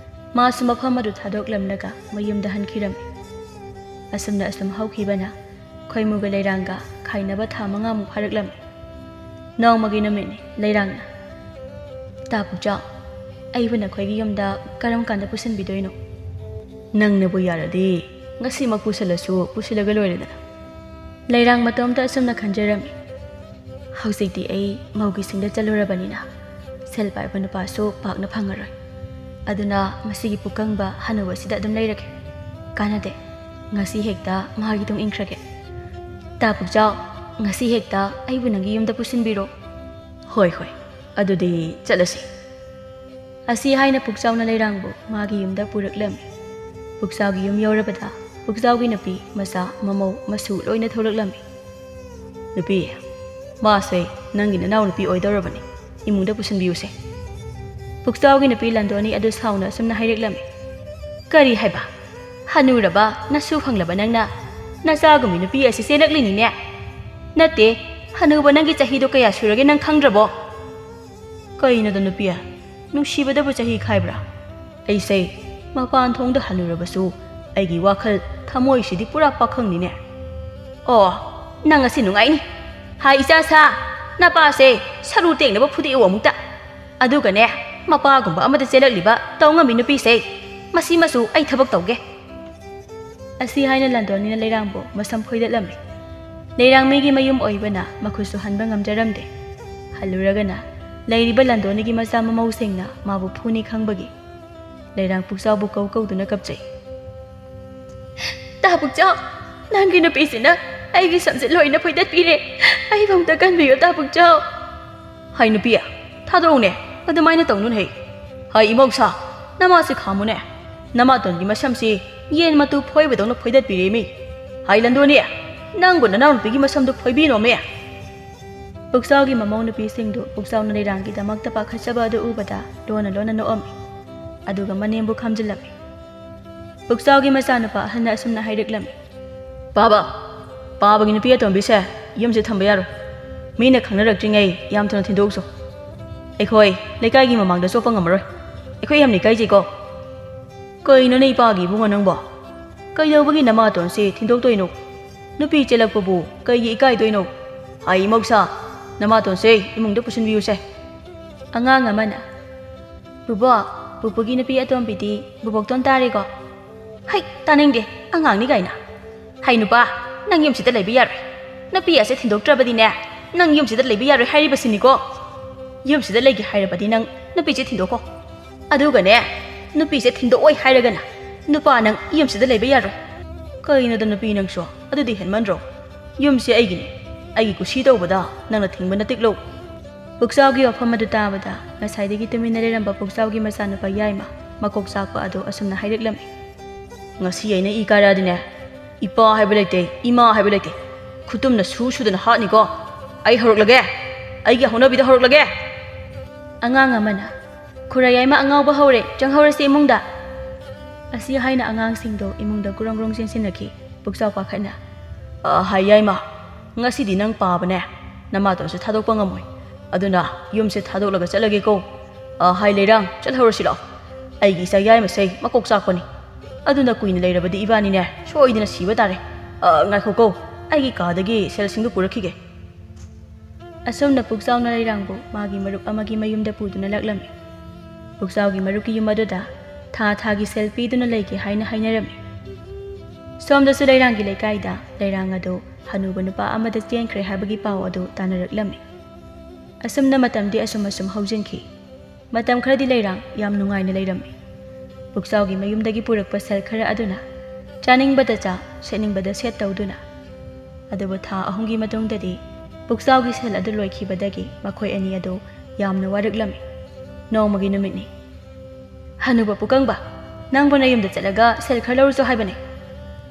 ꯃꯥꯁꯨ ꯃꯐꯝ ꯑꯗꯨ ꯊꯥꯗꯣꯛꯂꯝꯂꯒ ꯃꯌꯨꯝꯗ ꯍꯟꯈꯤꯔꯝꯃꯤ ꯑꯁꯨꯝꯅ ꯑꯁꯨꯝ ꯍꯧꯈꯤꯕꯅ ꯈꯣꯏꯃꯨꯒ ꯂꯩꯔꯥꯡꯒ ꯈꯥꯏꯅꯕ ꯊꯥ 5ꯃꯨꯛ ꯐꯥꯔꯛꯂꯝꯃꯤ ꯅꯣꯡꯃꯒꯤ ꯅꯨꯃꯤꯠꯅꯤ ꯂꯩꯔꯥꯡꯅ ꯇꯥ ꯄꯨꯛꯆꯥꯎ ꯑꯩꯕꯨ ꯅꯈꯣꯏꯒꯤ ꯌꯨꯝꯗ ꯀꯔꯝ ꯀꯥꯟꯗ ꯄꯨꯁꯤꯟꯕꯤꯗꯣꯏꯅꯣ ꯅꯪꯅꯕꯨ ꯌꯥꯔꯗꯤ ꯉꯁꯤꯃꯛ ꯄꯨꯁꯤꯜꯂꯁꯨ ꯄꯨꯁꯤꯜꯂꯒ ꯂꯣꯏꯔꯦꯗꯅ ꯂꯩꯔꯥꯡ ꯃꯇꯣꯝꯇ ꯑꯁꯨꯝꯅ ꯈꯟꯖꯔꯝꯃꯤ ꯍꯧꯖꯤꯛꯇꯤ ꯑꯩ ꯃꯧꯒꯤꯁꯤꯡꯗ ꯆꯠꯂꯨꯔꯕꯅꯤꯅ ꯁꯦꯜ ꯄꯥꯏꯕ ꯅꯨꯄꯥꯁꯨ ꯄꯥꯛꯅ ꯐꯪꯉꯔꯣꯏ Aduna masigi pukangba hanuba sida adum leirake. Kanade ngasi hekta magi tung ingkrage. Ta pukjau ngasi hekta aibu nangi yumda pusinbiro. Hoi hoi adudi chalasi. Asi haina pukjau na leirangbu magi yumda puraklami. Pukjau gi yum yorabada pukjau gi napi masa mamau masu loina thoraklami. Napi Masay nangi nanaw napi oidorabani imungda pusinbiyuse. Pukjau gi napi landoni adu sauna sumna haireklami. Kari haiba hanuraba nasu phanglaba nangna nachagumi napi asi senaklini ne. Nate hanuba nangi chahi do kaya surage nang khangrabo. Kaina do napi nungshibada bu chahi khaibra. Ai sei mapan thongda hanurabasu aigi wakhal thamoi sidi pura pakhangni ne. Oh nang asi nungai ni. Hai isa sa napa se saru teng na ba phudi wa mukta aduga ne mapa gumba amada selak liba tawngami nupi se masi masu ai thabak tawge asi haina landoni na leirangbo masam khoida lammi leirang migi mayum oibana makhusu hanba ngamjaramde haluragana leiriba landoni gi masa mamau sengna mabu phuni khangbagi leirang puksaw bu kau kau duna kapchai ta puksaw nangi nupi sina aigi samse loina phoidat pire ai bangta kan biyo ta pukjau hai nupia thadrone adamaina tongnun hei hai imausa nama se khamune nama ton gi masam si yen matu phoi bedong no phoidat pire mi hai landoni nang gun naun pigi masam do phoibi no me pukjau gi mamau nupi singdu pukjau na leirang gi damak ta pakhachaba do ubada lona lona no om aduga manembu khamjilami pukjau gi masa napa hanna sumna haireklami baba Paba gi nupi atom bise yumse thamba yaro mina khangnarak tringai yam thon thindokso ekhoi lekai gi mamang da sopa ngamaroi ekhoi hamni kai ji ko koi no nei pa gi bunga nangbo kai do bagi nama ton se thindok toino nupi chelak bu kai gi ikai toino hai moksa nama ton se imung da pusin biu se angang amana bubo bubugi nupi atom biti bubok ton tare ko hai taneng de angang ni gaina hai nupa nang yum sida leibi yar napi ase thindok trabadi ne nang yum sida leibi yar hairi basini ko yum sida legi hairabadi nang napi je thindok ko aduga ne napi je thindok oi hairaga na nupa nang yum sida leibi yar kaina da napi nang so adudi henman ro yum se aigi ne aigi ku si tawbada nang na thingba na tiklo puksaw gi ofam adu tabada ngasai degi tuminare ramba puksaw gi masana pa yaima makok sakpa adu asumna haireklami ngasi aina I kara dine Ipa haibelete, ima haibelete. Kutum na sudan hat ni ko. Ai horok lage. Ai gi hona bida horok lage. Angang amana. Khurayai ma angau ba hore, jang hore se imungda. Asi haina angang singdo imungda kurang rong sen senaki. Puksaw pa khana. Hayai ma. Ngasi di nang pa bane. Nama to se thadok pa ngamoi. Aduna yum se thadok laga chalage ko. Hai leirang chal hore silo. Ai gi sa yai ma sei makok sak pani. Aduna kuina leirabadi ibani ne soidina siba tare ngai ko aigi kadagi sel singdu purakhige asomna puksaw na leirangbo magi marup amagi mayumda puduna laklami puksaw gi maruki yumadoda tha gi selfie duna leike haina hainarami somda su leirangi leikaida leirang ado hanuba nupa amada chenkre habagi paw ado tanaraklami asomna matamdi asum haujinki matam khradi leirang yam nungaina leirami puksaw gi mayumdagi purakpa sel khara aduna chaning bada cha setning bada set tawduna aduba tha ahungi matungdadi puksaw gi sel adu loikhi badagi makhoi ani adu yamna waraklami nongmagi numitni hanuba pukangba nang bana yumda chalaga sel khar lawso haibane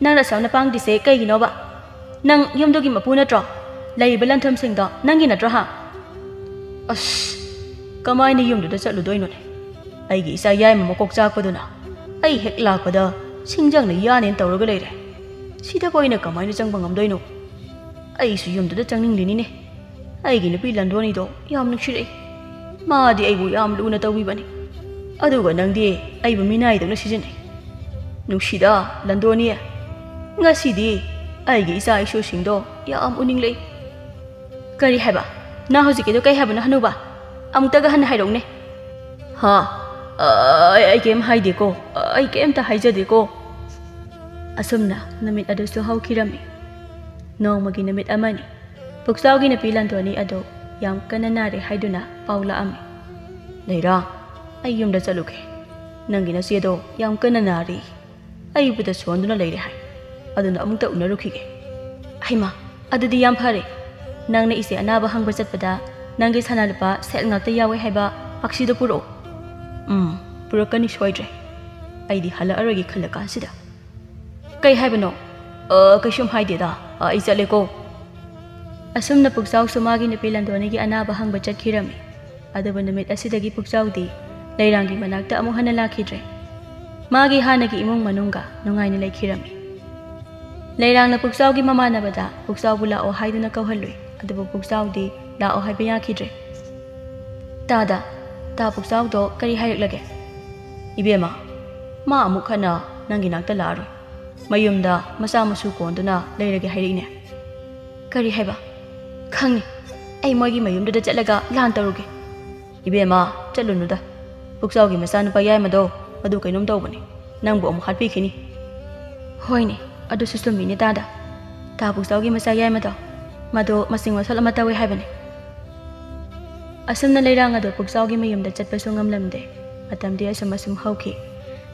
nang rasawna pangdi se kai gi noba nang yumdogi mapu natro laiba lantham singdo nangi natro ha as kamai ni yumdu da chalu doino ne ai gi isa yai mamokok chakpaduna ai hek lakpada singjang na yanen tawraga leire sida koina kamaina changba ngamdoino ai su yumdu da changning lini ne ai gi nupi landoni do yam nuksirei maadi ai bu yam luna tawi bani aduga nangdi ai bu minai dona sijine nuksida landoni ngasidi ai gi isa isu singdo yam uninglei kari haba na hojike do kai haba na hanuba amutaga han hairong ne ha ai kem haide ko ai kem ta haijade ko asumna namit adu so haukirami nongmagi namit amani puksaw gi na pilandoni ado yam kananare haiduna paula ami leira ai yumda chaluke Nanggi nasido yam kana nari. Ayubuda sonduna leire hai. Aduna amukta unarukhige. Haima, adudi yam phare. Nangna ise anaba hangba chatpada nangi sanalpa sel ngakta yawe haiba paksida puro. Purakani soidre. Aidi hala aragi khalaka sida. Kai haibano? Kaishum haideda. Ai chaleko. Asumna puksaw sumagi nupi landonigi anaba hangba chatkirami. Aduba namit asidagi puksawdi leirangi manakta amu hana lakhidre. Magi hanagi imung manunga nungaini laikhirami. Leirangna puksawgi mamanabada puksaw bula o haiduna kauhalui. Aduba puksawdi la o haiba yakhidre. Tada, ta puksaw do kari hairak lage. Ibema, ma amuk hana nangi nakta laro. Mayumda masa masu konduna leirage hairine. Kari haiba? Khangi, ay moigi mayumda da chatlaga lan taruge. Ibema, chatlunuda. Puksawgi masa nupa yai mado, adu kainum tawbani. Nangbu amuk hatpikini. Hoine, adu susumini tada. Ta puksawgi masa yai mado. Mado masing wasal amata we haibane. Asumna leirang adu puksawgi mayumda chatpasu ngamlamde. Matamdi asum hauki.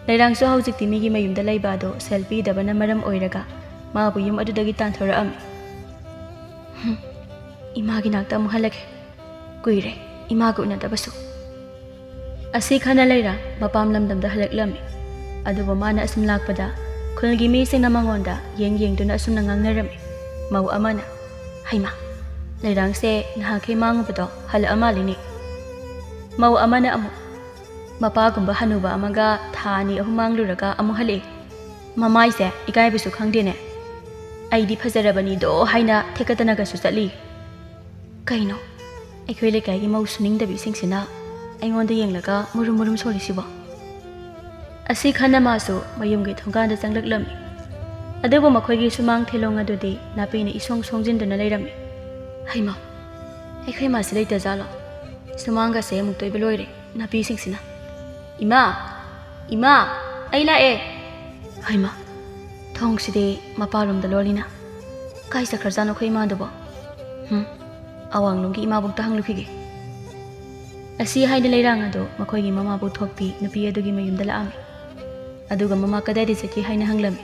Leirang so haujikti migi mayumda laiba adu selfie dabana maram oiraga. Maabu yum adudagi tanthorami. Imagi nakta amu halage. Kuire, imagu unadabasu. Asi khana leira mapam lamdamda halaklami. Aduba mana asum lakpada khulgi mi sing namangonda yeng duna asum nangangnarami. Mau amana. Haima, leirang se nahake mangubado hala amalini. Mau amana amu. Mapagumba hanuba amaga thani ahumang luraga amu hale. Mamai se ikai bisu khangdene. Aidi phajarabani do haina thekatanaga su chatli. Kaino, aikhoi lekai gi mau suningdabi singsina aingonda yenglaga murum solisiba. Asi khana masu mayumgi thongkanda changlaklami. Aduba makhoigi sumang thelong adudi napini isong songjinduna leirami. Haima, aikhoi masi leita jalo. Sumanga se muktoi beloire napi singsina. Ima, ai lae. Haima, thongside mapalomda lolina. Kai sakharjano khoi madubo. Awang lunggi ima bukta hanglukhige. Asi haina leirang ado makhoigi mama bu thokpi nupi adugi mayumda laami. Aduga mama kadai chaki haina hanglami.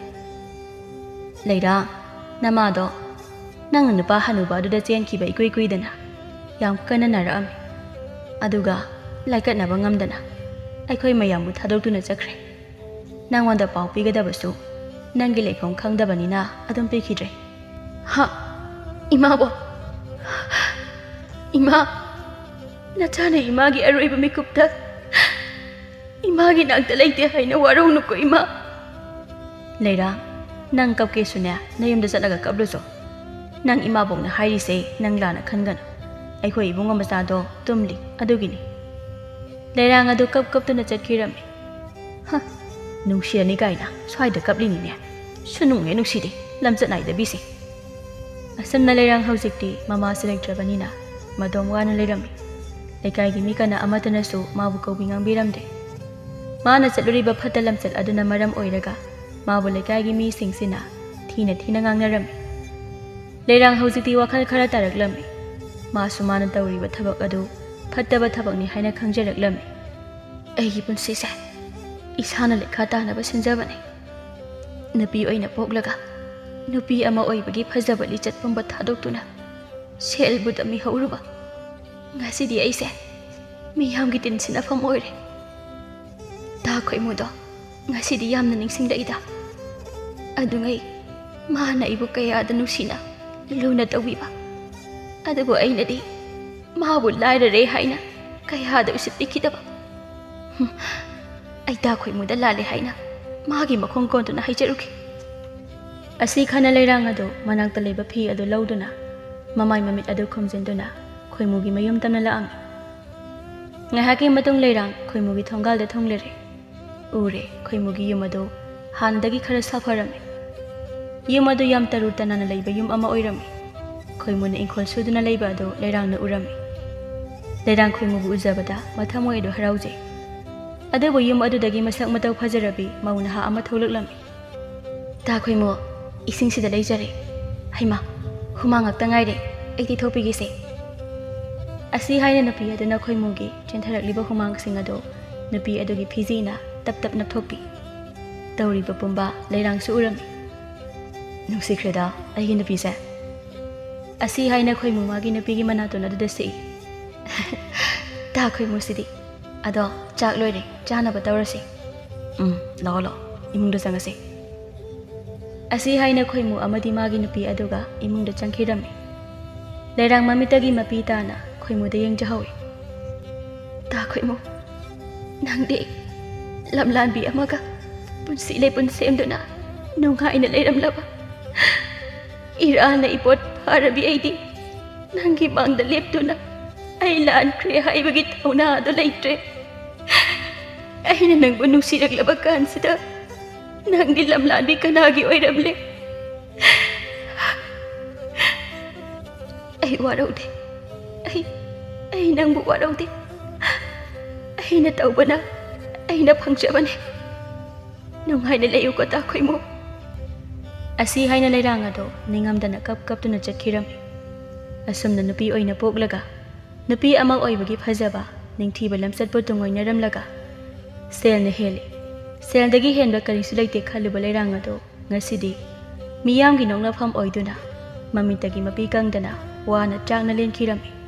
Leira, namado nang nupa hanuba aduda chenkhiba ikui dana. Yam kana narami. Aduga laikat naba ngamdana. Aikhoi mayambu thadokduna chakre. Nangwanda pau pigadabasu nangi leifom khangdabanina adum pikhidre. Ha, imabo. Ima, nachane imagi aroiba mikupta. Imagi nagta leite haina waraunuko ima. Leira, nang kapke sunya nayumda chatlaga kapluso. Nang imabong na hairise nang lana khangana. Aikhoi ibunga masado tumli adugini. Leirang adu kaptuna chatkirami. Ha, nungsiani kaina swaida kaplini ne. Sununge nungsidi lamchat naida bisi. Asamna leirang haujikti mama selektrabanina madom wana leirami. Lekai mi kana amatanasu mabu kaubi ngangbiramde. Mana chatluriba phata lamchat aduna maram oiraga mabu lekai mi singsina thina ngangnarami. Leirang haujikti wakhal khara taraklami. Masu mana tawriba thabak adu phattaba thabakni haina khangjaraklami. Aigi punsise isana lekha tanaba sinjabane. Nupi oina poklaga nupi ama oibagi phajaba lichat pamba thadoktuna selbuda mi hauruba. Ngasidi aise miyamgi tinsina fam oire. Ta khoi mudo ngasidi yamna ningsingda ida. Adungai mana ibu kaya da nusina luna tawiba. Adugo ainadi mabu lairare haina kaya da usit ikidaba. Ai ta khoi muda lale haina magi makhong kontuna haijaruki. Asi khana leirang ado manakta leba phi ado lauduna mamai mamit ado khomjenduna khoimugi mayum tamna laami. Ngahaki matung leirang khoimugi thongal de thonglere. Ure khoimugi yum ado handagi khara safarami. Yum ado yam taru tanana leiba yum ama oirami. Khoimuna ingkhol suduna leiba ado leirang na urami. Leirang khoimugu ujabada mathamoi ado harauje. Adubu yum adudagi masak matau phajarabi mauna ha ama tholaklami. Ta khoimu ising sida leijare. Haima, humangak tangaire aiti thopigi se. Asi haina napi aduna khoimugi chentharaklliba humang sing ado napi adugi phijina ꯇꯞ ꯇꯞ ꯅꯞꯊꯣꯛꯄꯤ ꯇꯧꯔꯤꯕ ꯄꯨꯝꯕ ꯂꯩꯔꯥꯡꯁꯨ ꯎꯔꯝꯃꯤ ꯅꯨꯡꯁꯤꯈ꯭ꯔꯦꯗ ꯑꯩꯒꯤ ꯅꯨꯄꯤꯁꯦ ꯑꯁꯤ ꯍꯥꯏꯅ ꯈꯣꯏꯃꯨ ꯃꯥꯒꯤ ꯅꯨꯄꯤꯒꯤ ꯃꯅꯥꯇꯣꯟ ꯑꯗꯨꯗ ꯁꯤꯛꯏ ꯇꯥ ꯈꯣꯏꯃꯨꯁꯤꯗꯤ ꯑꯗꯣ ꯆꯥꯛ ꯂꯣꯏꯔꯦ ꯆꯥꯅꯕ ꯇꯧꯔꯁꯤ ꯂꯥꯛꯑꯣ ꯂꯥꯛꯑꯣ ꯏꯃꯨꯡꯗ ꯆꯪꯉꯁꯤ ꯑꯁꯤ ꯍꯥꯏꯅ ꯈꯣꯏꯃꯨ ꯑꯃꯗꯤ ꯃꯥꯒꯤ ꯅꯨꯄꯤ ꯑꯗꯨꯒ ꯏꯃꯨꯡꯗ ꯆꯪꯈꯤꯔꯝꯃꯤ ꯂꯩꯔꯥꯡ ꯃꯃꯤꯠꯇꯒꯤ ꯃꯄꯤ ꯇꯥꯅ ꯈꯣꯏꯃꯨꯗ ꯌꯦꯡꯖꯍꯧꯏ ꯇꯥ ꯈꯣꯏꯃꯨ ꯅꯪꯗꯤ ꯂꯝꯂꯥꯟꯕꯤ ꯑꯃꯒ ꯄꯨꯟꯁꯤ ꯂꯩꯄꯨꯟ ꯁꯦꯝꯗꯨꯅ ꯅꯨꯡꯉꯥꯏꯅ ꯂꯩꯔꯝꯂꯕ ꯏꯔꯥꯜꯅ ꯏꯄꯣꯠ ꯐꯥꯔꯕꯤ ꯑꯩꯗꯤ ꯅꯪꯒꯤ ꯃꯥꯡꯗ ꯂꯦꯞꯇꯨꯅ ꯑꯩ ꯂꯥꯟꯈ꯭ꯔꯦ ꯍꯥꯏꯕꯒꯤ ꯊꯧꯅꯥ ꯑꯗꯨ ꯂꯩꯇ꯭ꯔꯦ ꯑꯩꯅ ꯅꯪꯕꯨ ꯅꯨꯡꯁꯤꯔꯛꯂꯕ ꯀꯥꯟꯁꯤꯗ ꯅꯪꯗꯤ ꯂꯝꯂꯥꯟꯕꯤ ꯀꯅꯥꯒꯤ ꯑꯣꯏꯔꯝꯂꯦ ꯑꯩ ꯋꯥꯔꯧꯗꯦ ꯑꯩ ꯅꯪꯕꯨ ꯋꯥꯔꯧꯗꯦ ꯑꯩꯅ ꯇꯧꯕꯅ ꯑꯩꯅ ꯐꯪꯖꯕꯅꯦ ꯅꯨꯡꯉꯥꯏꯅ ꯂꯩꯌꯨꯀꯣ ꯇꯥ ꯈꯣꯏꯃꯨ ꯑꯁꯤ ꯍꯥꯏꯅ ꯂꯩꯔꯥꯡ ꯑꯗꯣ ꯅꯤꯡꯉꯝꯗꯅ ꯀꯞꯇꯨꯅ ꯆꯠꯈꯤꯔꯝꯃꯤ ꯑꯁꯨꯝꯅ ꯅꯨꯄꯤ ꯑꯣꯏꯅ ꯄꯣꯛꯂꯒ ꯅꯨꯄꯤ ꯑꯃ ꯑꯣꯏꯕꯒꯤ ꯐꯖꯕ ꯅꯤꯡꯊꯤꯕ ꯂꯝꯆꯠꯄꯨ ꯇꯨꯡꯑꯣꯏꯅꯔꯝꯂꯒ ꯁꯦꯜꯅ ꯍꯦꯜꯂꯤ ꯁꯦꯜꯗꯒꯤ ꯍꯦꯟꯕ ꯀꯔꯤꯁꯨ ꯂꯩꯇꯦ ꯈꯜꯂꯨꯕ ꯂꯩꯔꯥꯡ ꯑꯗꯣ ꯉꯁꯤꯗꯤ ꯃꯤꯌꯥꯝꯒꯤ ꯅꯣꯛꯅꯐꯝ ꯑꯣꯏꯗꯨꯅ ꯃꯃꯤꯠꯇꯒꯤ ꯃꯄꯤ ꯀꯪꯗꯅ ꯋꯥꯅ ꯆꯥꯛꯅ ꯂꯦꯟꯈꯤꯔꯝꯃꯤ